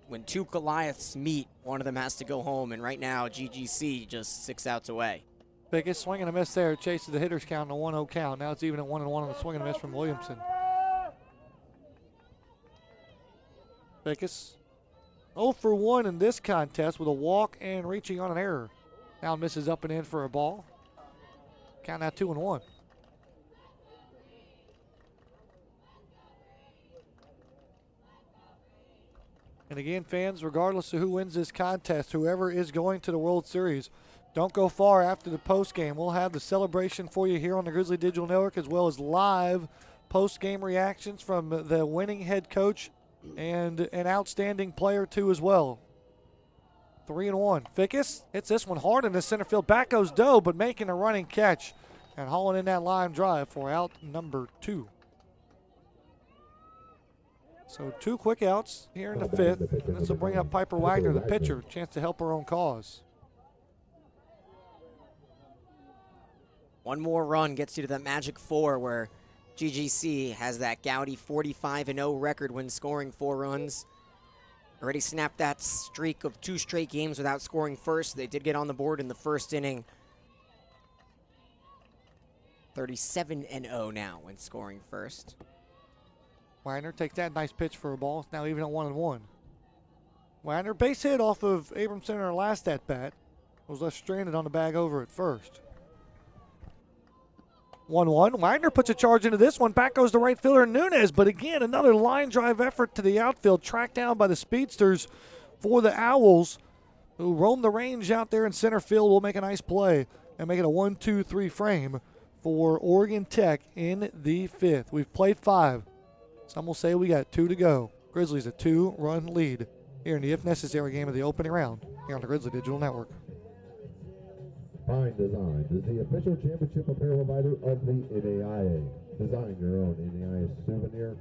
when two Goliaths meet, one of them has to go home, and right now GGC just 6 outs away. Biggest swing and a miss there. Chases the hitter's count on a 1-0 count. Now it's even at 1-1 on the swing and a miss from Williamson. Biggest 0 for 1 in this contest with a walk and reaching on an error. Now misses up and in for a ball. Count now 2-1. And again, fans, regardless of who wins this contest, whoever is going to the World Series, don't go far after the postgame. We'll have the celebration for you here on the Grizzly Digital Network, as well as live postgame reactions from the winning head coach and an outstanding player, too, as well. 3-1. Fickus hits this one hard in the center field. Back goes Doe, but making a running catch and hauling in that line drive for out number 2. So 2 quick outs here in the 5th. And this will bring up Piper Wagner, the pitcher, chance to help her own cause. One more run gets you to that magic 4 where GGC has that gaudy 45-0 record when scoring 4 runs. Already snapped that streak of 2 straight games without scoring first. They did get on the board in the first inning. 37-0 now when scoring first. Wagner takes that nice pitch for a ball. It's now even at 1-1. Wagner base hit off of Abramson in her last at bat. Was left stranded on the bag over at first. 1-1. Wagner puts a charge into this one. Back goes the right fielder Nunez. But again, another line drive effort to the outfield. Tracked down by the speedsters for the Owls, who roam the range out there in center field. Will make a nice play and make it a 1-2-3 frame for Oregon Tech in the 5th. We've played 5. Some will say we got 2 to go. Grizzlies a 2-run lead here in the if necessary game of the opening round here on the Grizzly Digital Network. Fine Design is the official championship apparel provider of the NAIA. Design your own NAIA souvenir.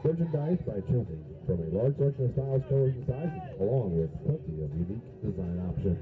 Merchandise by choosing from a large selection of styles, colors, and sizes, along with plenty of unique design options.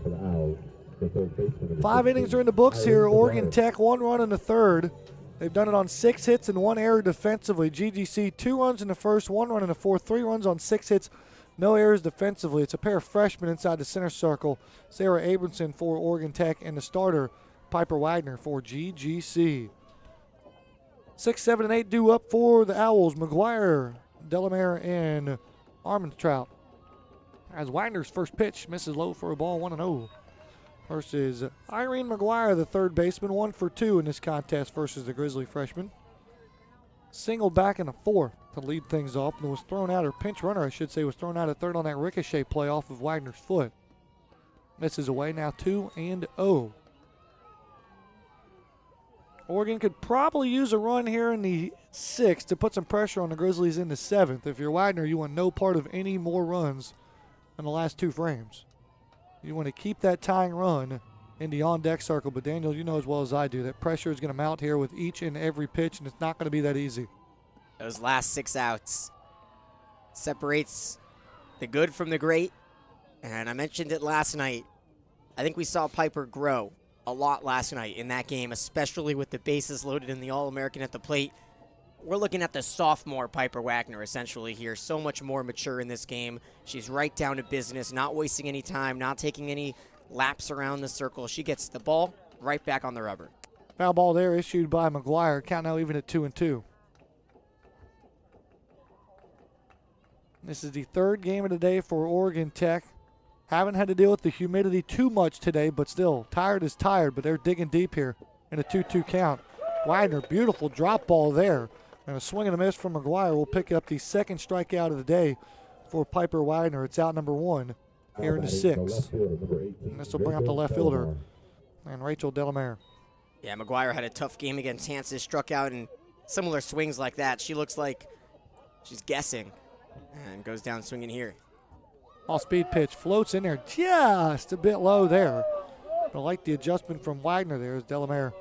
For the Owls, the third baseman. 5 innings are in the books here. Oregon Tech, 1 run in the 3rd. They've done it on 6 hits and 1 error defensively. GGC, 2 runs in the 1st, 1 run in the 4th, 3 runs on 6 hits, no errors defensively. It's a pair of freshmen inside the center circle. Sarah Abramson for Oregon Tech and the starter, Piper Wagner for GGC. 6, 7, and 8 due up for the Owls. McGuire, Delamere, and Armentrout. As Wagner's first pitch misses low for a ball, 1-0. Versus Irene McGuire, the third baseman, 1 for 2 in this contest versus the Grizzly freshman. Single back in the 4th to lead things off, and was thrown out, or pinch runner, I should say, was thrown out at third on that ricochet play off of Wagner's foot. Misses away now 2-0. Oregon could probably use a run here in the 6th to put some pressure on the Grizzlies in the 7th. If you're Wagner, you want no part of any more runs in the last 2 frames. You want to keep that tying run in the on-deck circle. But, Daniel, you know as well as I do that pressure is going to mount here with each and every pitch, and it's not going to be that easy. Those last 6 outs separates the good from the great. And I mentioned it last night. I think we saw Piper grow a lot last night in that game, especially with the bases loaded in the All-American at the plate. We're looking at the sophomore Piper Wagner essentially here. So much more mature in this game. She's right down to business, not wasting any time, not taking any laps around the circle. She gets the ball right back on the rubber. Foul ball there issued by McGuire. Count now even at 2-2. This is the third game of the day for Oregon Tech. Haven't had to deal with the humidity too much today, but still, tired is tired, but they're digging deep here in a 2-2 count. Wagner, beautiful drop ball there. And a swing and a miss from McGuire will pick up the second strikeout of the day for Piper Wagner. It's out number 1 here in the 6th. And this will bring up the left fielder and Rachel Delamere. Yeah, McGuire had a tough game against Hansen, struck out in similar swings like that. She looks like she's guessing and goes down swinging here. Off-speed pitch floats in there just a bit low there. But I like the adjustment from Wagner there as Delamere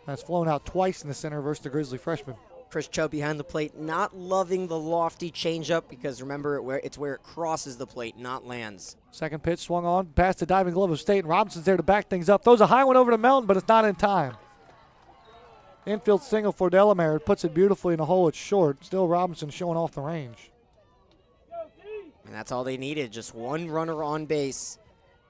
has flown out twice in the center versus the Grizzly freshman. Chris Chubb behind the plate, not loving the lofty changeup because remember, it's where it crosses the plate, not lands. Second pitch swung on, past the diving glove of State, and Robinson's there to back things up. Throws a high one over to Melton, but it's not in time. Infield single for Delamere. It puts it beautifully in the hole. It's short. Still Robinson showing off the range. And that's all they needed, just one runner on base.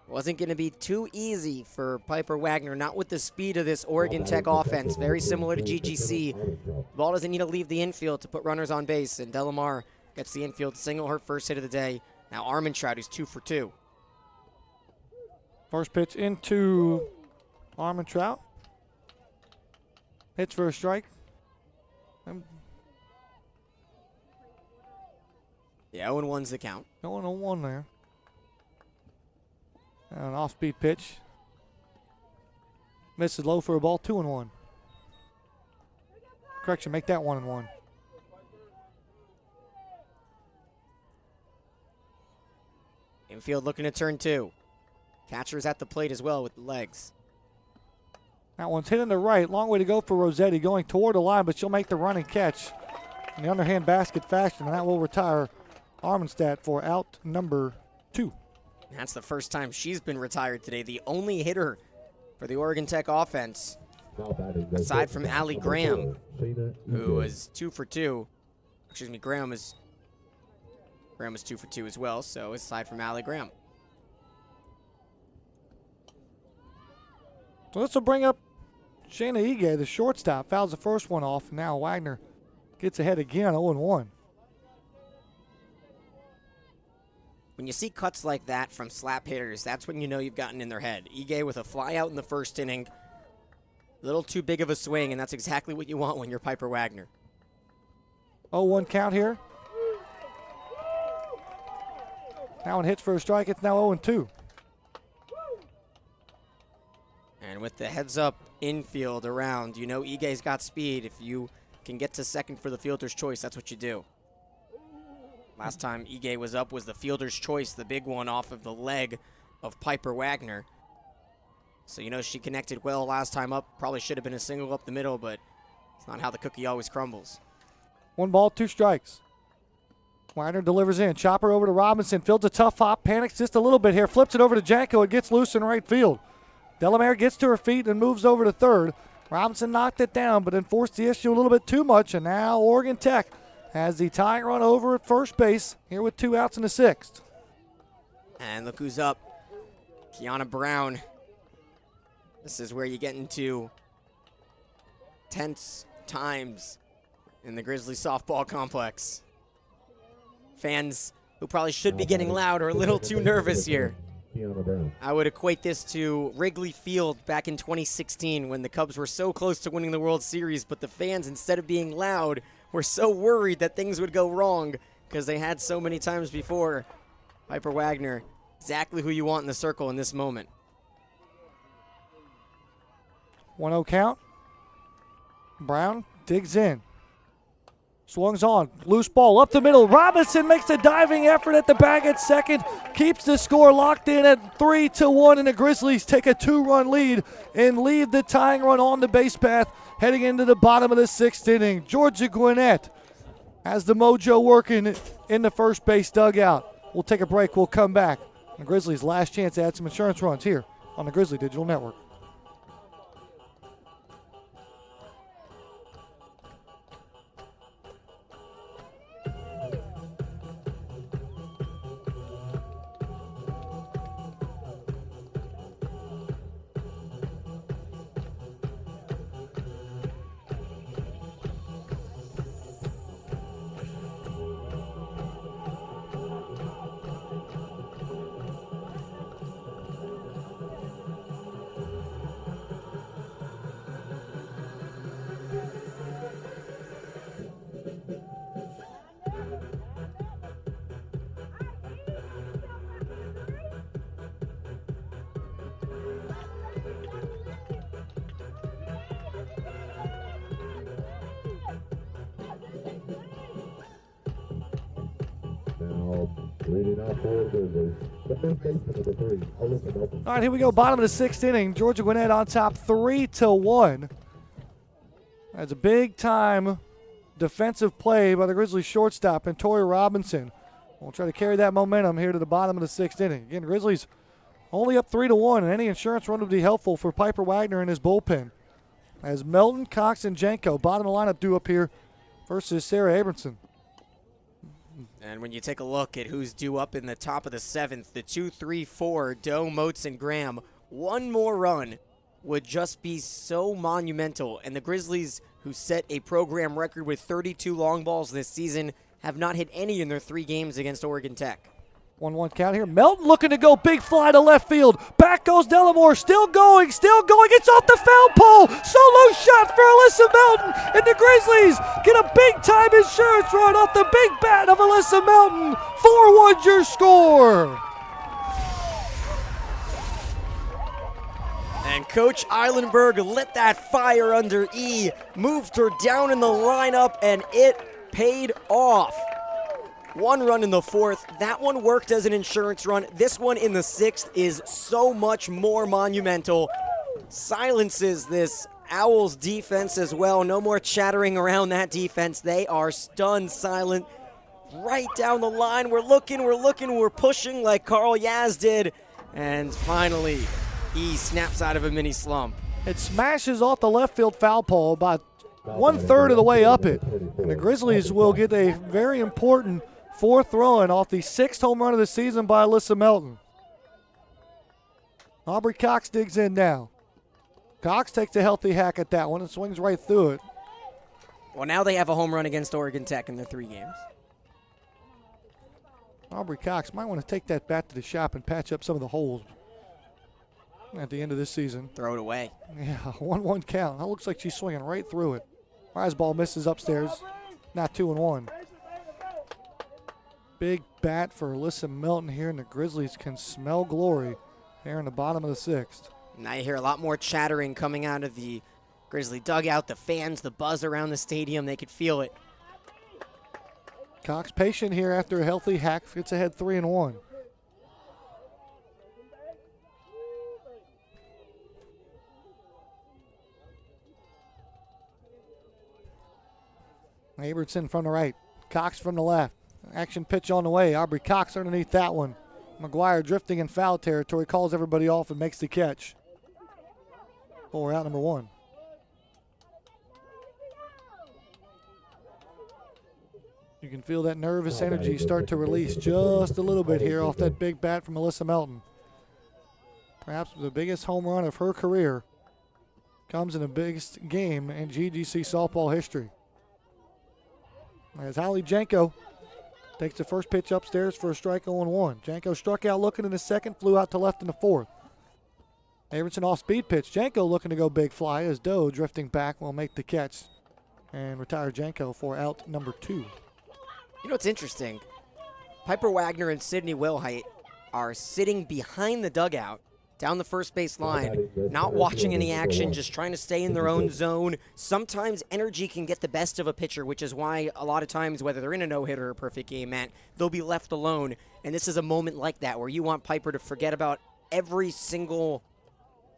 Wasn't going to be too easy for Piper Wagner, not with the speed of this Oregon Tech offense. Very similar to GGC. The ball doesn't need to leave the infield to put runners on base, and Delamere gets the infield single, her first hit of the day. Now Armentrout, who's 2 for 2. First pitch into Armentrout. Hits for a strike. Yeah, 0-1's the count. 0-1 there. An off-speed pitch. Misses low for a ball, 2-1. Correction, make that 1-1. Infield looking to turn 2. Catcher's at the plate as well with the legs. That one's hit in the right. Long way to go for Rossetti, going toward the line, but she'll make the run and catch in the underhand basket fashion, and that will retire Armenstadt for out number 2. That's the first time she's been retired today. The only hitter for the Oregon Tech offense, aside from Allie Graham, who was 2 for 2. Excuse me, Graham was 2 for 2 as well, so aside from Allie Graham. So this will bring up Shayna Ige, the shortstop. Fouls the first one off. Now Wagner gets ahead again, 0-1. When you see cuts like that from slap hitters, that's when you know you've gotten in their head. Ige with a fly out in the first inning. A little too big of a swing, and that's exactly what you want when you're Piper Wagner. 0-1 count here. Now one hits for a strike. It's now 0-2. And with the heads-up infield around, you know Ige's got speed. If you can get to second for the fielder's choice, that's what you do. Last time Ige was up was the fielder's choice, the big one off of the leg of Piper Wagner. So you know she connected well last time up. Probably should have been a single up the middle, but it's not how the cookie always crumbles. 1 ball, 2 strikes. Wagner delivers in. Chopper over to Robinson. Fields a tough hop. Panics just a little bit here. Flips it over to Janko. It gets loose in right field. Delamere gets to her feet and moves over to third. Robinson knocked it down, but enforced the issue a little bit too much. And now Oregon Tech has the tying run over at first base here with 2 outs in the 6th. And look who's up. Kiana Brown. This is where you get into tense times in the Grizzly softball complex. Fans who probably should be getting loud are a little too nervous here. I would equate this to Wrigley Field back in 2016 when the Cubs were so close to winning the World Series, but the fans, instead of being loud, were so worried that things would go wrong because they had so many times before. Piper Wagner, exactly who you want in the circle in this moment. 1-0 count. Brown digs in. Swings on. Loose ball up the middle. Robinson makes a diving effort at the bag at second. Keeps the score locked in at 3-1, and the Grizzlies take a 2-run lead and leave the tying run on the base path heading into the bottom of the 6th inning. Georgia Gwinnett has the mojo working in the first base dugout. We'll take a break. We'll come back The Grizzlies' last chance to add some insurance runs here on the Grizzly Digital Network. Leading out for the Grizzlies, the first baseman of the three, Alyssa Melton. All right, here we go. Bottom of the sixth inning. Georgia Gwinnett on top 3-1. That's a big-time defensive play by the Grizzlies shortstop and Tori Robinson. We'll try to carry that momentum here to the bottom of the sixth inning. Again, Grizzlies only up 3-1, and any insurance run would be helpful for Piper Wagner and his bullpen. As Melton, Cox, and Jenko, bottom of the lineup, due up here versus Sarah Abramson. And when you take a look at who's due up in the top of the seventh, the 2, 3, 4, Doe, Moats, and Graham, one more run would just be so monumental. And the Grizzlies, who set a program record with 32 long balls this season, have not hit any in their 3 games against Oregon Tech. 1-1 count here. Melton looking to go big fly to left field. Back goes Delamore. Still going. It's off the foul pole. Solo shot for Alyssa Melton. And the Grizzlies get a big-time insurance run off the big bat of Alyssa Melton. 4-1 your score. And Coach Eilenberg lit that fire under E, moved her down in the lineup, and it paid off. 1 run in the 4th. That one worked as an insurance run. This one in the 6th is so much more monumental. Silences this Owls defense as well. No more chattering around that defense. They are stunned silent. Right down the line. We're looking, we're pushing like Carl Yaz did. And finally, E snaps out of a mini slump. It smashes off the left field foul pole about 1/3 of the way up it. And the Grizzlies will get a very important 4th run off the 6th home run of the season by Alyssa Melton. Aubrey Cox digs in now. Cox takes a healthy hack at that one and swings right through it. Well, now they have a home run against Oregon Tech in their 3 games. Aubrey Cox might want to take that bat to the shop and patch up some of the holes at the end of this season. Throw it away. Yeah, 1-1 count. That looks like she's swinging right through it. Rise ball misses upstairs. Not 2-1. Big bat for Alyssa Melton here, and the Grizzlies can smell glory here in the bottom of the 6th. Now you hear a lot more chattering coming out of the Grizzly dugout. The fans, the buzz around the stadium, they could feel it. Cox patient here after a healthy hack. Gets ahead 3-1. Abramson from the right. Cox from the left. Action pitch on the way. Aubrey Cox underneath that one. McGuire drifting in foul territory. Calls everybody off and makes the catch. For out number 1. You can feel that nervous energy start to release just a little bit here off that big bat from Alyssa Melton. Perhaps the biggest home run of her career comes in the biggest game in GGC softball history. As Holly Janko takes the first pitch upstairs for a strike 0-1. Janko struck out looking in the 2nd, flew out to left in the 4th. Abramson off speed pitch. Janko looking to go big fly as Doe drifting back will make the catch and retire Janko for out number 2. You know what's interesting? Piper Wagner and Sydney Wilhite are sitting behind the dugout down the first base line, not watching any action, just trying to stay in their own zone. Sometimes energy can get the best of a pitcher, which is why a lot of times, whether they're in a no-hitter or a perfect game, Matt, they'll be left alone. And this is a moment like that where you want Piper to forget about every single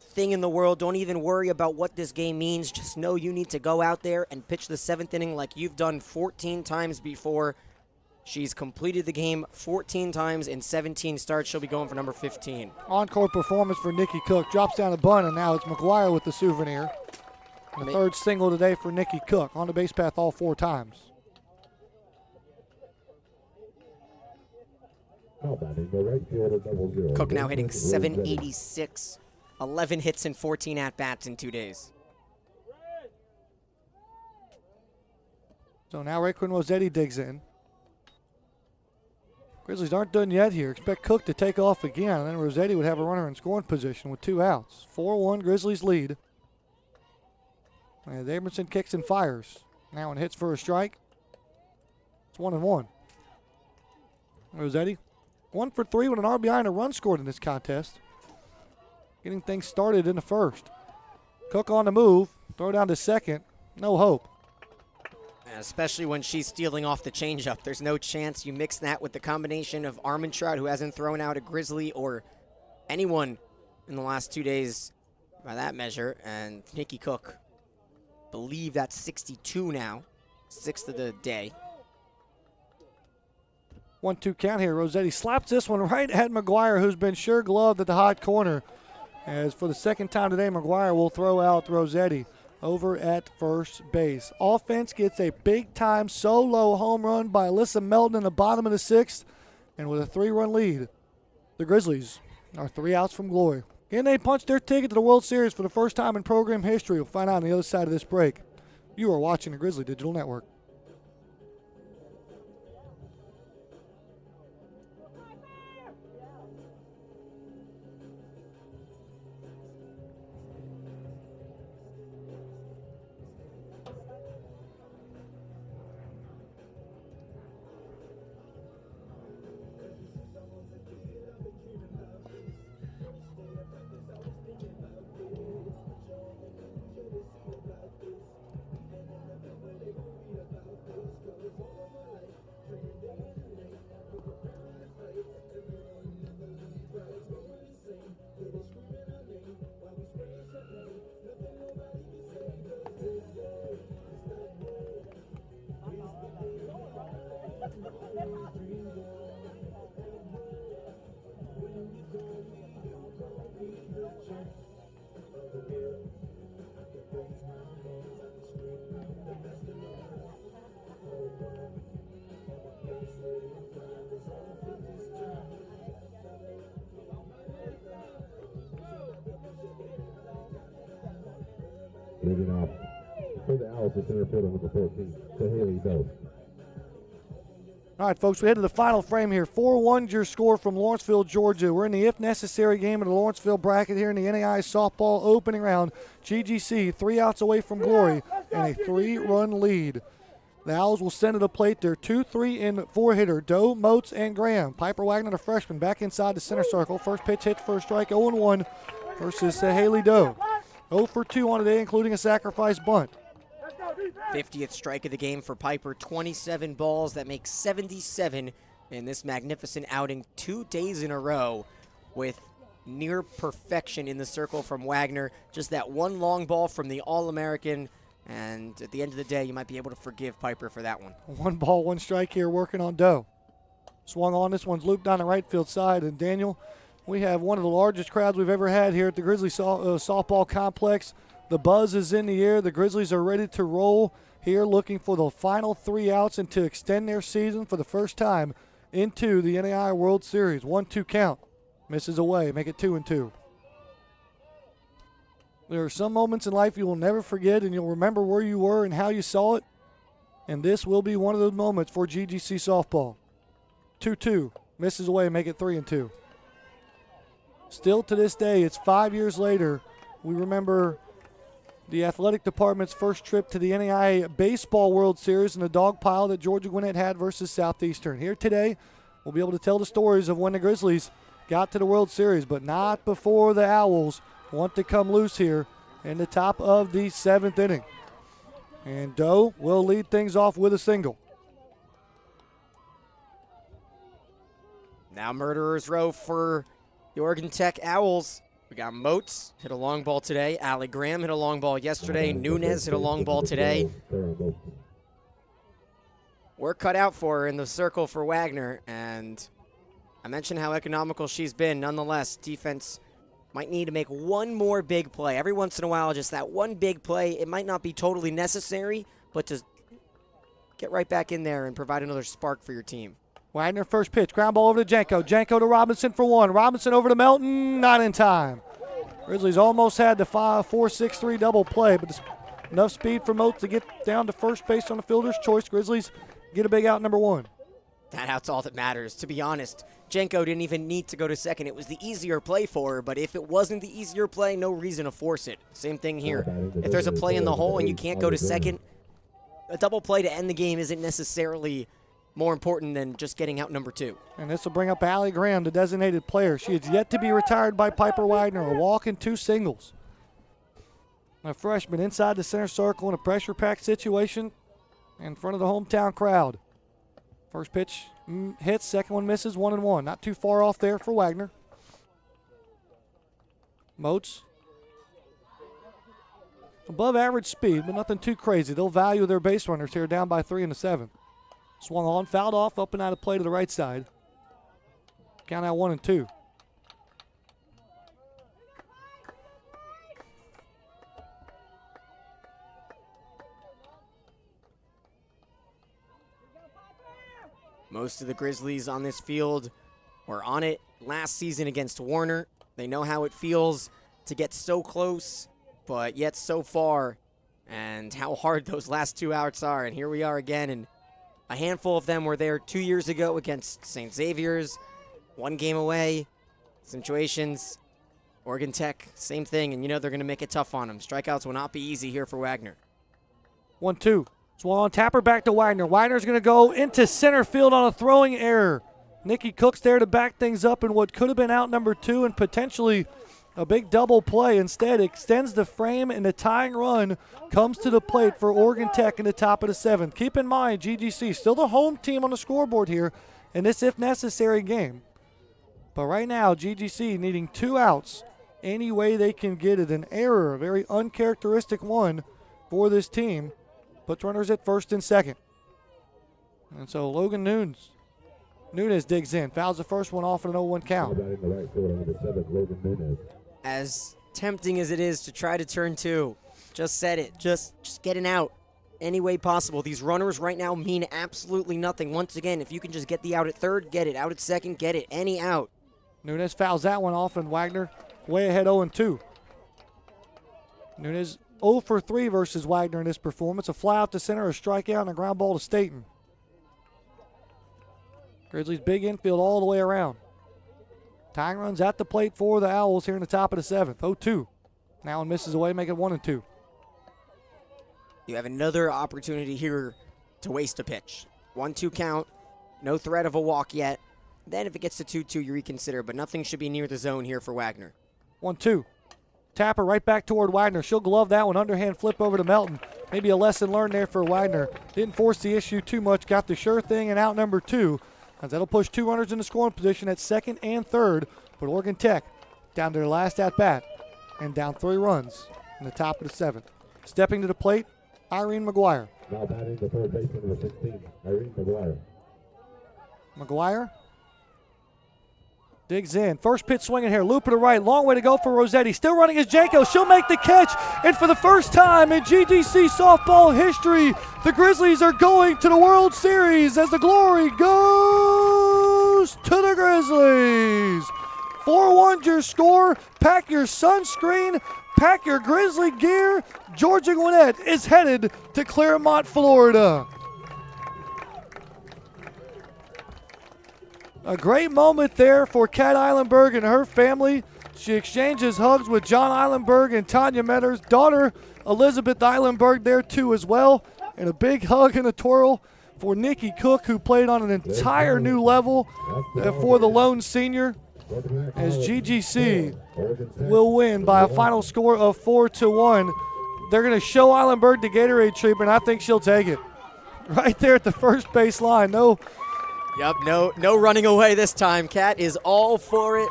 thing in the world. Don't even worry about what this game means. Just know you need to go out there and pitch the 7th inning like you've done 14 times before. She's completed the game 14 times in 17 starts. She'll be going for number 15. Encore performance for Nikki Cook. Drops down a bunt, and now it's McGuire with the souvenir. And the third single today for Nikki Cook. On the base path all 4 times. Cook now hitting .786. 11 hits and 14 at-bats in 2 days. So now Raekwon Rossetti digs in. Grizzlies aren't done yet here. Expect Cook to take off again, and then Rossetti would have a runner in scoring position with 2 outs. 4-1 Grizzlies lead. And Abramson kicks and fires. Now and hits for a strike. It's 1-1. Rossetti 1 for 3 with an RBI and a run scored in this contest. Getting things started in the first. Cook on the move. Throw down to second. No hope. Especially when she's stealing off the changeup. There's no chance you mix that with the combination of Armentrout, who hasn't thrown out a Grizzly or anyone in the last 2 days by that measure, and Nikki Cook. Believe that's 62 now, 6th of the day. 1-2 count here. Rossetti slaps this one right at McGuire, who's been sure gloved at the hot corner. As for the second time today, McGuire will throw out Rossetti over at first base. Offense gets a big-time solo home run by Alyssa Melton in the bottom of the 6th. And with a 3-run lead, the Grizzlies are 3 outs from glory. Can they punch their ticket to the World Series for the first time in program history? We'll find out on the other side of this break. You are watching the Grizzly Digital Network. Leading off for the Owls, the center fielder with the 14, Haley Doe. All right, folks, we head to the final frame here. 4-1's your score from Lawrenceville, Georgia. We're in the if-necessary game of the Lawrenceville bracket here in the NAIA softball opening round. GGC 3 outs away from glory and a 3-run lead. The Owls will send to the plate their 2, 3, and 4 hitter, Doe, Moats, and Graham. Piper Wagner, the freshman, back inside the center circle. First pitch hit for a strike, 0-1 versus Haley Doe. 0 for 2 on the day, including a sacrifice bunt. 50th strike of the game for Piper, 27 balls. That makes 77 in this magnificent outing 2 days in a row with near perfection in the circle from Wagner. Just that one long ball from the All-American, and at the end of the day, you might be able to forgive Piper for that one. 1 ball, 1 strike here working on Doe. Swung on, this one's looped down the right field side, and Daniel, we have one of the largest crowds we've ever had here at the Grizzly softball complex. The buzz is in the air. The Grizzlies are ready to roll here, looking for the final 3 outs and to extend their season for the first time into the NAIA World Series. 1-2 count. Misses away. Make it 2-2. There are some moments in life you will never forget, and you'll remember where you were and how you saw it. And this will be one of those moments for GGC softball. 2-2. Misses away. Make it 3-2. Still to this day, it's 5 years later, we remember the athletic department's first trip to the NAIA Baseball World Series in the dog pile that Georgia Gwinnett had versus Southeastern. Here today, we'll be able to tell the stories of when the Grizzlies got to the World Series, but not before the Owls want to come loose here in the top of the 7th inning. And Doe will lead things off with a single. Now Murderer's Row for the Oregon Tech Owls. We got Moats hit a long ball today. Allie Graham hit a long ball yesterday. Nunez hit a long ball today. work cut out for her in the circle for Wagner, and I mentioned how economical she's been. Nonetheless, defense might need to make one more big play. Every once in a while, just that one big play. It might not be totally necessary, but just get right back in there and provide another spark for your team. Wagner first pitch, ground ball over to Janko. Janko to Robinson for one. Robinson over to Melton, not in time. Grizzlies almost had the 4-6-3 double play, but enough speed for Moats to get down to first base on the fielder's choice. Grizzlies get a big out, number one. That out's all that matters. To be honest, Janko didn't even need to go to second. It was the easier play for her, but if it wasn't the easier play, no reason to force it. Same thing here. If there's a play in the hole and you can't go to second, a double play to end the game isn't necessarily more important than just getting out number two. And this will bring up Allie Graham, the designated player. She is yet to be retired by Piper Wagner, a walk and 2 singles. A freshman inside the center circle in a pressure-packed situation in front of the hometown crowd. First pitch hits, second one misses, 1-1. Not too far off there for Wagner. Moats. Above average speed, but nothing too crazy. They'll value their base runners here, down by 3 in the 7th. Swung on, fouled off, up and out of play to the right side. Count out 1-2. Most of the Grizzlies on this field were on it last season against Warner. They know how it feels to get so close, but yet so far, and how hard those last 2 outs are. And here we are again, and a handful of them were there 2 years ago against St. Xavier's. 1 game away. Situations. Oregon Tech, same thing, and you know they're going to make it tough on them. Strikeouts will not be easy here for Wagner. 1-2. Swung on, tapper back to Wagner. Wagner's going to go into center field on a throwing error. Nikki Cook's there to back things up in what could have been out number 2 and potentially a big double play. Instead, extends the frame, and the tying run comes to the plate for Oregon Tech in the top of the 7th. Keep in mind, GGC still the home team on the scoreboard here in this if necessary game. But right now, GGC needing 2 outs any way they can get it. An error, a very uncharacteristic one for this team. Puts runners at first and second. And so Logan Nunez digs in. Fouls the first one off at an 0-1 count. As tempting as it is to try to turn 2, just said it. Just get an out any way possible. These runners right now mean absolutely nothing. Once again, if you can just get the out at third, get it. Out at second, get it. Any out. Nunez fouls that one off, and Wagner way ahead 0-2. Nunez 0 for 3 versus Wagner in this performance. A fly out to center, a strikeout, and a ground ball to Staten. Grizzlies big infield all the way around. Tying runs at the plate for the Owls here in the top of the 7th. 0-2. Now one misses away, make it 1-2. You have another opportunity here to waste a pitch. 1-2 count. No threat of a walk yet. Then if it gets to 2-2, you reconsider, but nothing should be near the zone here for Wagner. 1-2. Tapper right back toward Wagner. She'll glove that one. Underhand flip over to Melton. Maybe a lesson learned there for Wagner. Didn't force the issue too much. Got the sure thing and out number 2. As that'll push 2 runners in the scoring position at second and third. But Oregon Tech down to their last at-bat and down 3 runs in the top of the 7th. Stepping to the plate, Irene McGuire. Now batting the third baseman, number 16, Irene McGuire. McGuire digs in. First pitch swinging here. Loop to the right. Long way to go for Rossetti. Still running is Janko. She'll make the catch. And for the first time in GGC softball history, the Grizzlies are going to the World Series as the glory goes to the Grizzlies. 4-1 your score. Pack your sunscreen. Pack your Grizzly gear. Georgia Gwinnett is headed to Claremont, Florida. A great moment there for Kat Eilenberg and her family. She exchanges hugs with John Eilenberg and Tanya Metter's daughter, Elizabeth Eilenberg, there too as well. And a big hug and a twirl for Nikki Cook, who played on an entire new level for the lone senior, as GGC will win by a final score of 4-1. They're going to show Eilenberg the Gatorade treatment. I think she'll take it. Right there at the first base line. Yep, no running away this time. Kat is all for it.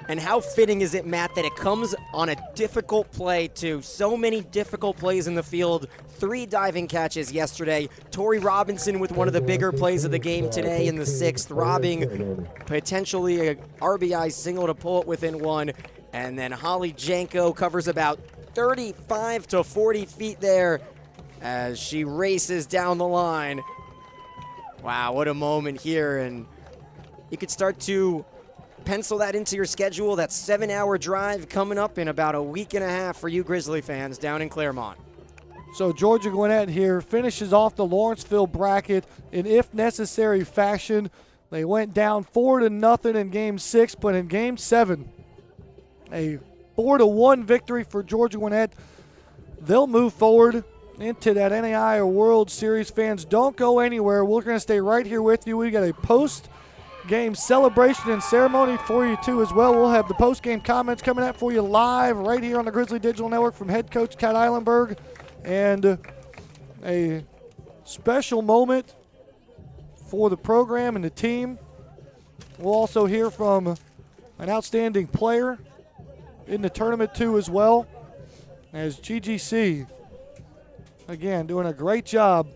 And how fitting is it, Matt, that it comes on a difficult play too? So many difficult plays in the field. 3 diving catches yesterday. Torrey Robinson with one of the bigger plays of the game today in the 6th, robbing potentially a RBI single to pull it within 1. And then Holly Janko covers about 35 to 40 feet there as she races down the line. Wow, what a moment here. And you could start to pencil that into your schedule. That 7-hour drive coming up in about a week and a half for you Grizzly fans down in Claremont. So Georgia Gwinnett here finishes off the Lawrenceville bracket in if necessary fashion. They went down 4-0 in Game 6, but in Game 7, a 4-1 victory for Georgia Gwinnett. They'll move forward into that NAIA World Series. Fans, don't go anywhere. We're going to stay right here with you. We got a post-game celebration and ceremony for you, too, as well. We'll have the post-game comments coming out for you live right here on the Grizzly Digital Network from head coach Kat Eilenberg. And a special moment for the program and the team. We'll also hear from an outstanding player in the tournament, too, as well, as GGC, again, doing a great job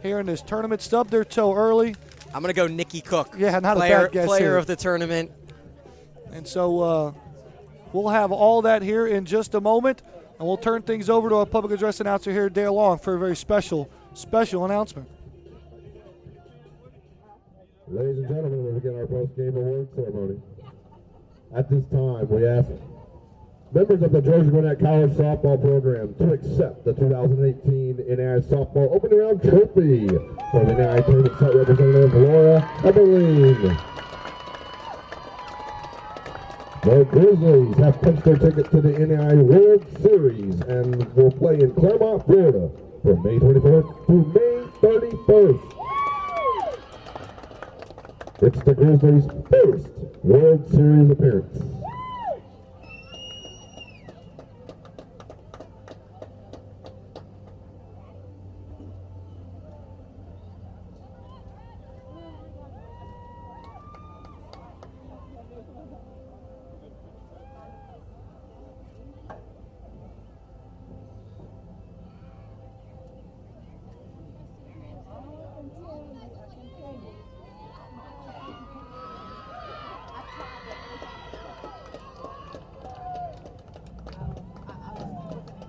here in this tournament. Stubbed their toe early. I'm going to go Nikki Cook. Yeah, not a bad guess player here. of the tournament. And so we'll have all that here in just a moment, and we'll turn things over to our public address announcer here, Dale Long, for a very special announcement. Ladies and gentlemen, we begin our post-game award ceremony. At this time, we ask members of the Georgia Gwinnett College softball program to accept the 2018 NAIA softball opening round trophy for the NAIA tournament site representative Laura Eberling. The Grizzlies have punched their ticket to the NAIA World Series and will play in Claremont, Florida from May 24th to May 31st. It's the Grizzlies' first World Series appearance.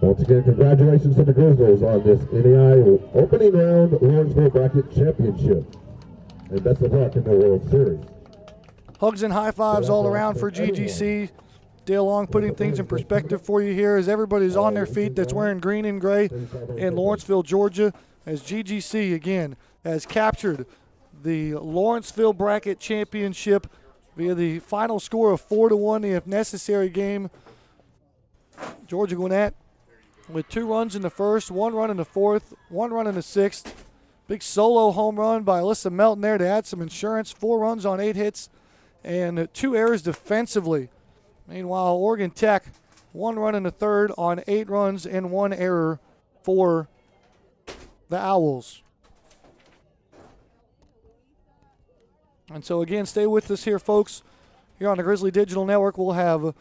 Once again, congratulations to the Grizzlies on this NAIA opening round Lawrenceville Bracket Championship. And best of luck in the World Series. Hugs and high fives all around for GGC. Dale Long putting things in perspective for you here as everybody's on their feet that's wearing green and gray in Lawrenceville, Georgia, as GGC again has captured the Lawrenceville Bracket Championship via the final score of 4-1, the if necessary game. Georgia Gwinnett with 2 runs in the first, 1 run in the fourth, 1 run in the sixth. Big solo home run by Alyssa Melton there to add some insurance. 4 runs on 8 hits and 2 errors defensively. Meanwhile, Oregon Tech, 1 run in the third on 8 runs and 1 error for the Owls. And so again, stay with us here, folks. Here on the Grizzly Digital Network, we'll have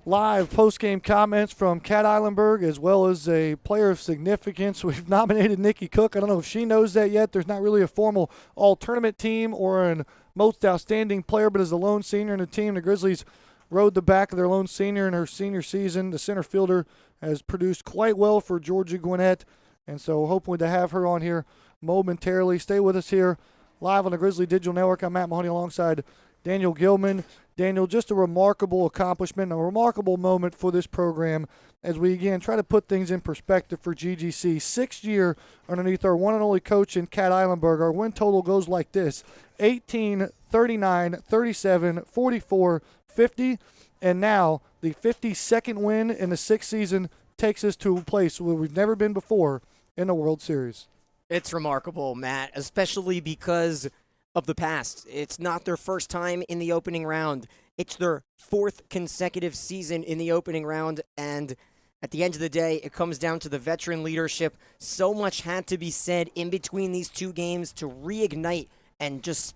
live post-game comments from Kat Eilenberg as well as a player of significance. We've nominated Nikki Cook. I don't know if she knows that yet. There's not really a formal all-tournament team or an most outstanding player, but as the lone senior in the team, the Grizzlies rode the back of their lone senior in her senior season. The center fielder has produced quite well for Georgia Gwinnett, and so hoping to have her on here momentarily. Stay with us here live on the Grizzly Digital Network. I'm Matt Mahoney alongside Daniel Gilman. Daniel, just a remarkable accomplishment, a remarkable moment for this program as we, again, try to put things in perspective for GGC. 6th year underneath our one and only coach in Kat Eilenberg. Our win total goes like this: 18, 39, 37, 44, 50, and now the 52nd win in the 6th season takes us to a place where we've never been before in the World Series. It's remarkable, Matt, especially because of the past. It's not their first time in the opening round. It's their 4th consecutive season in the opening round, and at the end of the day, it comes down to the veteran leadership. So much had to be said in between these 2 games to reignite and just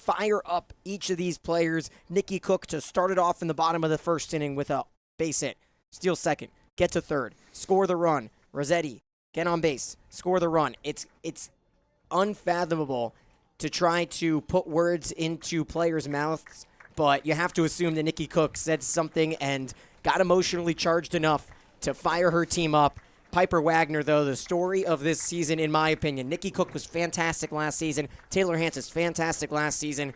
fire up each of these players. Nikki Cook to start it off in the bottom of the first inning with a base hit, steal second, get to third, score the run. Rossetti, get on base, score the run. It's unfathomable to try to put words into players' mouths, but you have to assume that Nikki Cook said something and got emotionally charged enough to fire her team up. Piper Wagner, though, the story of this season, in my opinion. Nikki Cook was fantastic last season. Taylor Hansen's fantastic last season.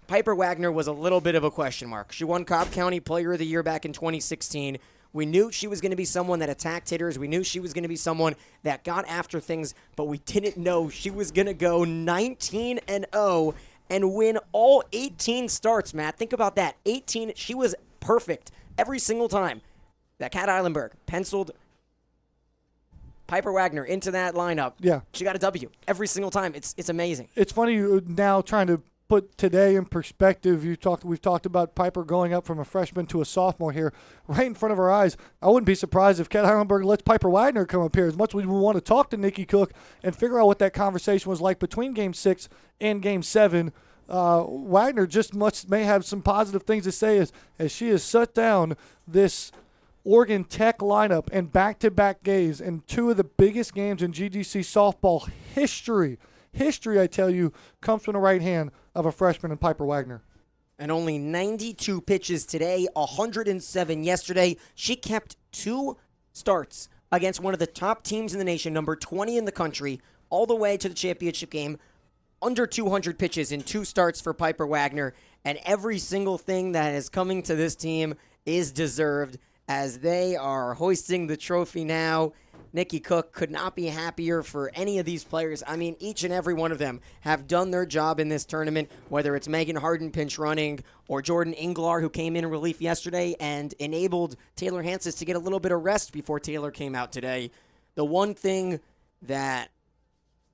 Piper Wagner was a little bit of a question mark. She won Cobb County Player of the Year back in 2016. We knew she was going to be someone that attacked hitters. We knew she was going to be someone that got after things, but we didn't know she was going to go 19-0 and win all 18 starts, Matt. Think about that. 18, she was perfect every single time that Kat Eilenberg penciled Piper Wagner into that lineup. Yeah. She got a W every single time. It's amazing. It's funny now trying to put today in perspective. We've talked about Piper going up from a freshman to a sophomore here, right in front of our eyes. I wouldn't be surprised if Kat Heilenberg lets Piper Wagner come up here. As much as we want to talk to Nikki Cook and figure out what that conversation was like between Game 6 and Game 7, Wagner just may have some positive things to say as she has shut down this Oregon Tech lineup in back-to-back games and two of the biggest games in GGC softball history. History, I tell you, comes from the right hand of a freshman in Piper Wagner. And only 92 pitches today, 107 yesterday. She kept 2 starts against one of the top teams in the nation, number 20 in the country, all the way to the championship game. Under 200 pitches in 2 starts for Piper Wagner. And every single thing that is coming to this team is deserved as they are hoisting the trophy now. Nikki Cook could not be happier for any of these players. I mean, each and every one of them have done their job in this tournament, whether it's Megan Harden pinch running or Jordan Inglar, who came in relief yesterday and enabled Taylor Hansen to get a little bit of rest before Taylor came out today. The one thing that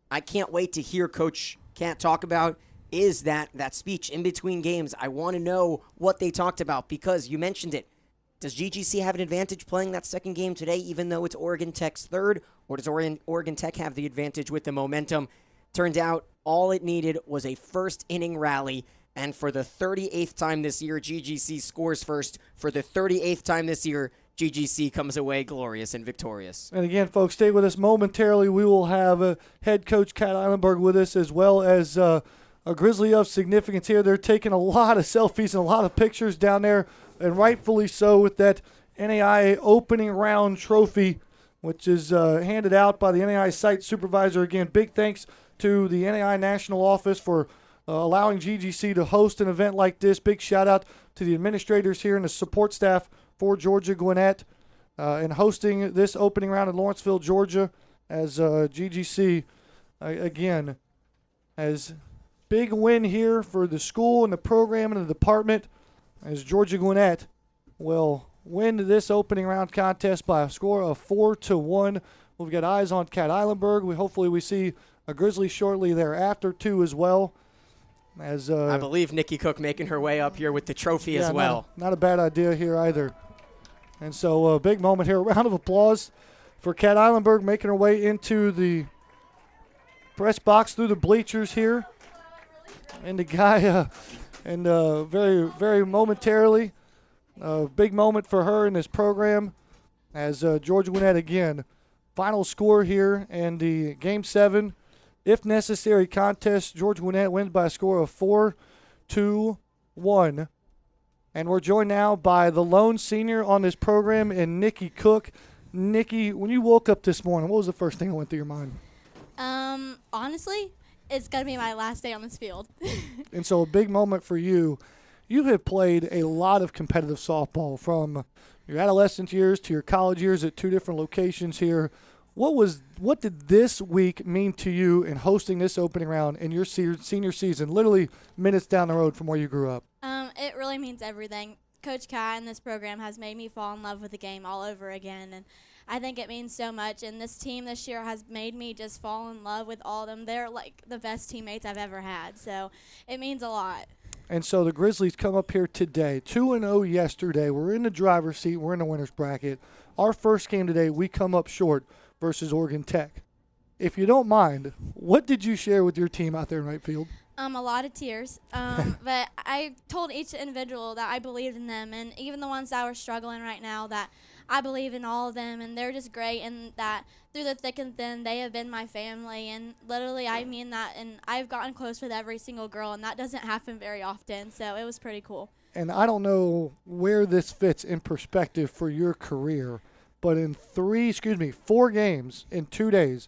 I can't wait to hear Coach Cat talk about is that speech in between games. I want to know what they talked about because you mentioned it. Does GGC have an advantage playing that second game today, even though it's Oregon Tech's third? Or does Oregon Tech have the advantage with the momentum? Turned out all it needed was a first-inning rally. And for the 38th time this year, GGC scores first. For the 38th time this year, GGC comes away glorious and victorious. And again, folks, stay with us momentarily. We will have head coach Kat Eilenberg with us, as well as a Grizzly of significance here. They're taking a lot of selfies and a lot of pictures down there, and rightfully so, with that NAIA opening round trophy, which is handed out by the NAIA site supervisor. Again, big thanks to the NAIA National Office for allowing GGC to host an event like this. Big shout out to the administrators here and the support staff for Georgia Gwinnett in hosting this opening round in Lawrenceville, Georgia, as GGC, again, has big win here for the school and the program and the department, as Georgia Gwinnett will win this opening round contest by a score of 4-1. We've got eyes on Kat Eilenberg. Hopefully we see a Grizzly shortly thereafter, too, as well. As I believe Nikki Cook making her way up here with the trophy as well. Not a bad idea here either. And so a big moment here. A round of applause for Kat Eilenberg making her way into the press box through the bleachers here. And the guy, very, very momentarily, a big moment for her in this program as Georgia Gwinnett again. Final score here in the Game 7, if necessary, contest. Georgia Gwinnett wins by a score of 4-1. And we're joined now by the lone senior on this program, and Nikki Cook. Nikki, when you woke up this morning, what was the first thing that went through your mind? Honestly, it's going to be my last day on this field. And so a big moment for you. You have played a lot of competitive softball from your adolescent years to your college years at 2 different locations here. What did this week mean to you in hosting this opening round in your senior season, literally minutes down the road from where you grew up? It really means everything. Coach Kai and this program has made me fall in love with the game all over again, and I think it means so much. And this team this year has made me just fall in love with all of them. They're like the best teammates I've ever had, so it means a lot. And so the Grizzlies come up here today, 2-0 yesterday. We're in the driver's seat. We're in the winner's bracket. Our first game today, we come up short versus Oregon Tech. If you don't mind, what did you share with your team out there in right field? A lot of tears. But I told each individual that I believed in them, and even the ones that were struggling right now, that I believe in all of them, and they're just great, and that through the thick and thin, they have been my family, and literally I mean that, and I've gotten close with every single girl, and that doesn't happen very often, so it was pretty cool. And I don't know where this fits in perspective for your career, but in 4 games in 2 days,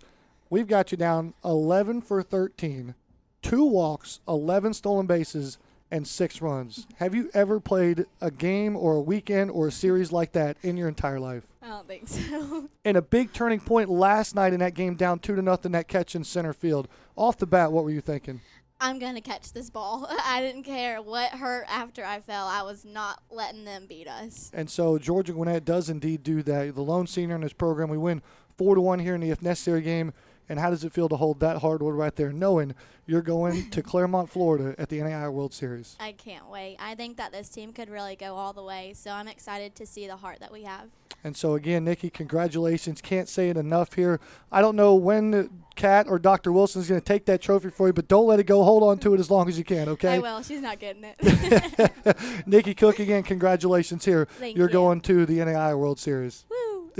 we've got you down 11 for 13, 2 walks, 11 stolen bases, and 6 runs. Have you ever played a game or a weekend or a series like that in your entire life? I don't think so. And a big turning point last night in that game, down 2-0, that catch in center field. Off the bat, what were you thinking? I'm going to catch this ball. I didn't care what hurt after I fell. I was not letting them beat us. And so Georgia Gwinnett does indeed do that. The lone senior in this program. We win 4-1 here in the if necessary game. And how does it feel to hold that hardwood right there, knowing you're going to Claremont, Florida at the NAIA World Series? I can't wait. I think that this team could really go all the way, so I'm excited to see the heart that we have. And so, again, Nikki, congratulations. Can't say it enough here. I don't know when Kat or Dr. Wilson is going to take that trophy for you, but don't let it go. Hold on to it as long as you can, okay? I will. She's not getting it. Nikki Cook, again, congratulations here. Thank You're you. going to the NAIA World Series. Woo!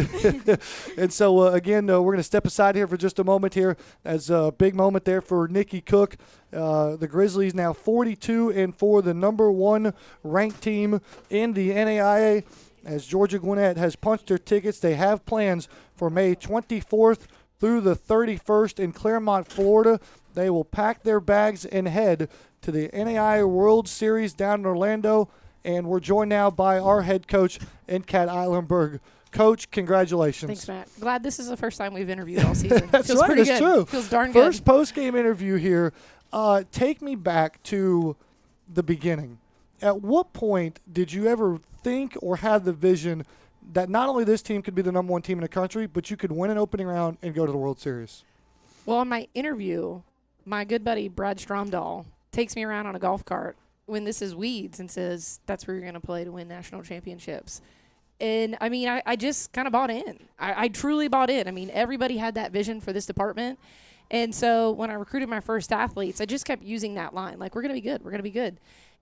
And so, again, we're going to step aside here for just a moment here as a big moment there for Nikki Cook. The Grizzlies now 42-4, the number 1 ranked team in the NAIA. As Georgia Gwinnett has punched their tickets, they have plans for May 24th through the 31st in Claremont, Florida. They will pack their bags and head to the NAIA World Series down in Orlando. And we're joined now by our head coach, Kat Eilenberg. Coach, congratulations. Thanks, Matt. Glad this is the first time we've interviewed all season. That's Feels right, pretty it's good. true. Feels darn good. First post-game interview here. Take me back to the beginning. At what point did you ever think or have the vision that not only this team could be the number 1 team in the country, but you could win an opening round and go to the World Series? Well, on my interview, my good buddy Brad Stromdahl takes me around on a golf cart when this is weeds and says, that's where you're going to play to win national championships. And, I mean, I just kind of bought in. I truly bought in. I mean, everybody had that vision for this department. And so when I recruited my first athletes, I just kept using that line, like, we're going to be good. We're going to be good.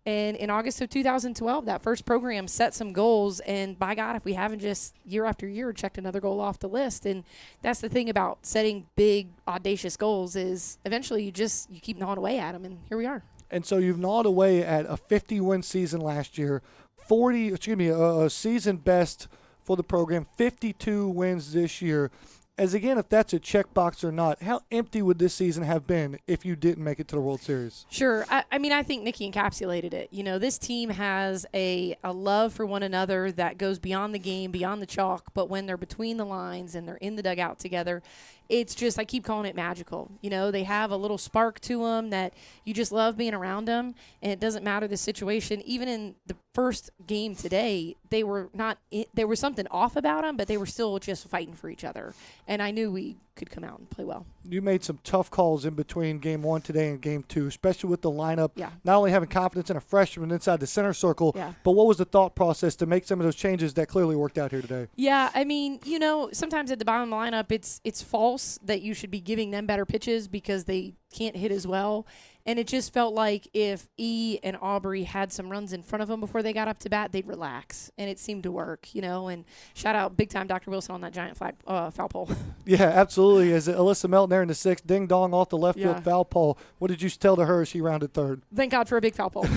And in August of 2012, that first program set some goals. And, by God, if we haven't just year after year checked another goal off the list. And that's the thing about setting big, audacious goals is eventually you keep gnawing away at them. And here we are. And so you've gnawed away at a 50-win season last year, a season best for the program, 52 wins this year. As again, if that's a checkbox or not, how empty would this season have been if you didn't make it to the World Series? Sure. I mean, I think Nikki encapsulated it. You know, this team has a love for one another that goes beyond the game, beyond the chalk, but when they're between the lines and they're in the dugout together, it's just, I keep calling it magical. You know, they have a little spark to them that you just love being around them, and it doesn't matter the situation. Even in the first game today, there was something off about them, but they were still just fighting for each other. And I knew we could come out and play well. You made some tough calls in between game 1 today and game 2, especially with the lineup. Yeah. Not only having confidence in a freshman inside the center circle, Yeah. but what was the thought process to make some of those changes that clearly worked out here today? Yeah, I mean, you know, sometimes at the bottom of the lineup, it's false that you should be giving them better pitches because they can't hit as well. And it just felt like if E and Aubrey had some runs in front of them before they got up to bat, they'd relax. And it seemed to work, you know. And shout out big time Dr. Wilson on that giant foul pole. Yeah, absolutely. As Alyssa Melton there in the 6th, ding-dong off the left Yeah. field foul pole. What did you tell to her as she rounded third? Thank God for a big foul pole.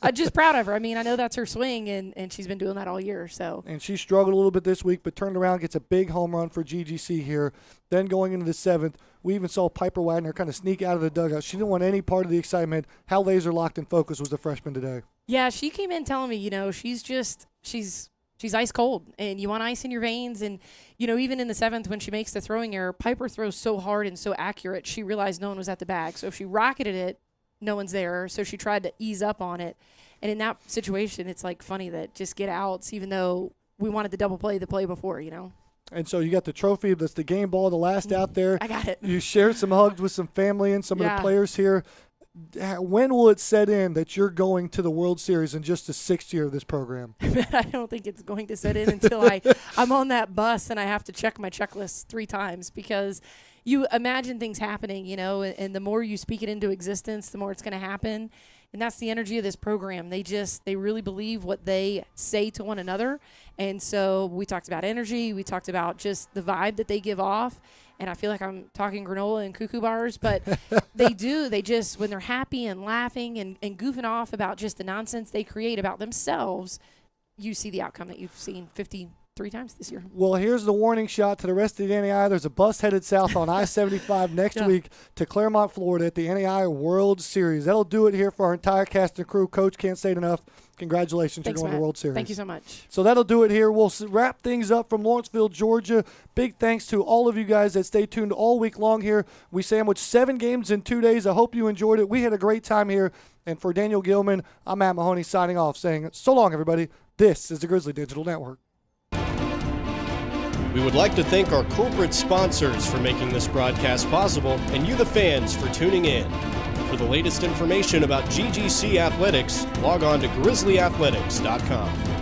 I'm just proud of her. I mean, I know that's her swing, and she's been doing that all year. So. And she struggled a little bit this week, but turned around, gets a big home run for GGC here. Then going into the 7th, we even saw Piper Wagner kind of sneak out of the dugout. She didn't want any part of the excitement. How laser locked and focused was the freshman today? Yeah, she came in telling me, you know, she's ice cold, and you want ice in your veins. And, you know, even in the 7th when she makes the throwing error, Piper throws so hard and so accurate, she realized no one was at the bag. So if she rocketed it, no one's there. So she tried to ease up on it. And in that situation, it's like funny that just get outs, even though we wanted to double play the play before, you know. And so you got the trophy. That's the game ball, the last out there. I got it. You shared some hugs with some family and some of Yeah. the players here. When will it set in that you're going to the World Series in just the 6th year of this program? I don't think it's going to set in until I'm on that bus and I have to check my checklist 3 times because, you imagine things happening, you know, and the more you speak it into existence, the more it's going to happen. And that's the energy of this program. They really believe what they say to one another. And so we talked about energy. We talked about just the vibe that they give off. And I feel like I'm talking granola and cuckoo bars, but they do. They just, when they're happy and laughing and goofing off about just the nonsense they create about themselves, you see the outcome that you've seen 53 times this year. Well, here's the warning shot to the rest of the NAIA. There's a bus headed south on I-75 next week to Claremont, Florida at the NAIA World Series. That'll do it here for our entire cast and crew. Coach, can't say it enough. Congratulations. Thanks, you're going to the World Series. Thank you so much. So that'll do it here. We'll wrap things up from Lawrenceville, Georgia. Big thanks to all of you guys that stay tuned all week long here. We sandwiched 7 games in 2 days. I hope you enjoyed it. We had a great time here. And for Daniel Gilman, I'm Matt Mahoney signing off saying so long, everybody. This is the Grizzly Digital Network. We would like to thank our corporate sponsors for making this broadcast possible, and you, the fans, for tuning in. For the latest information about GGC athletics, log on to grizzlyathletics.com.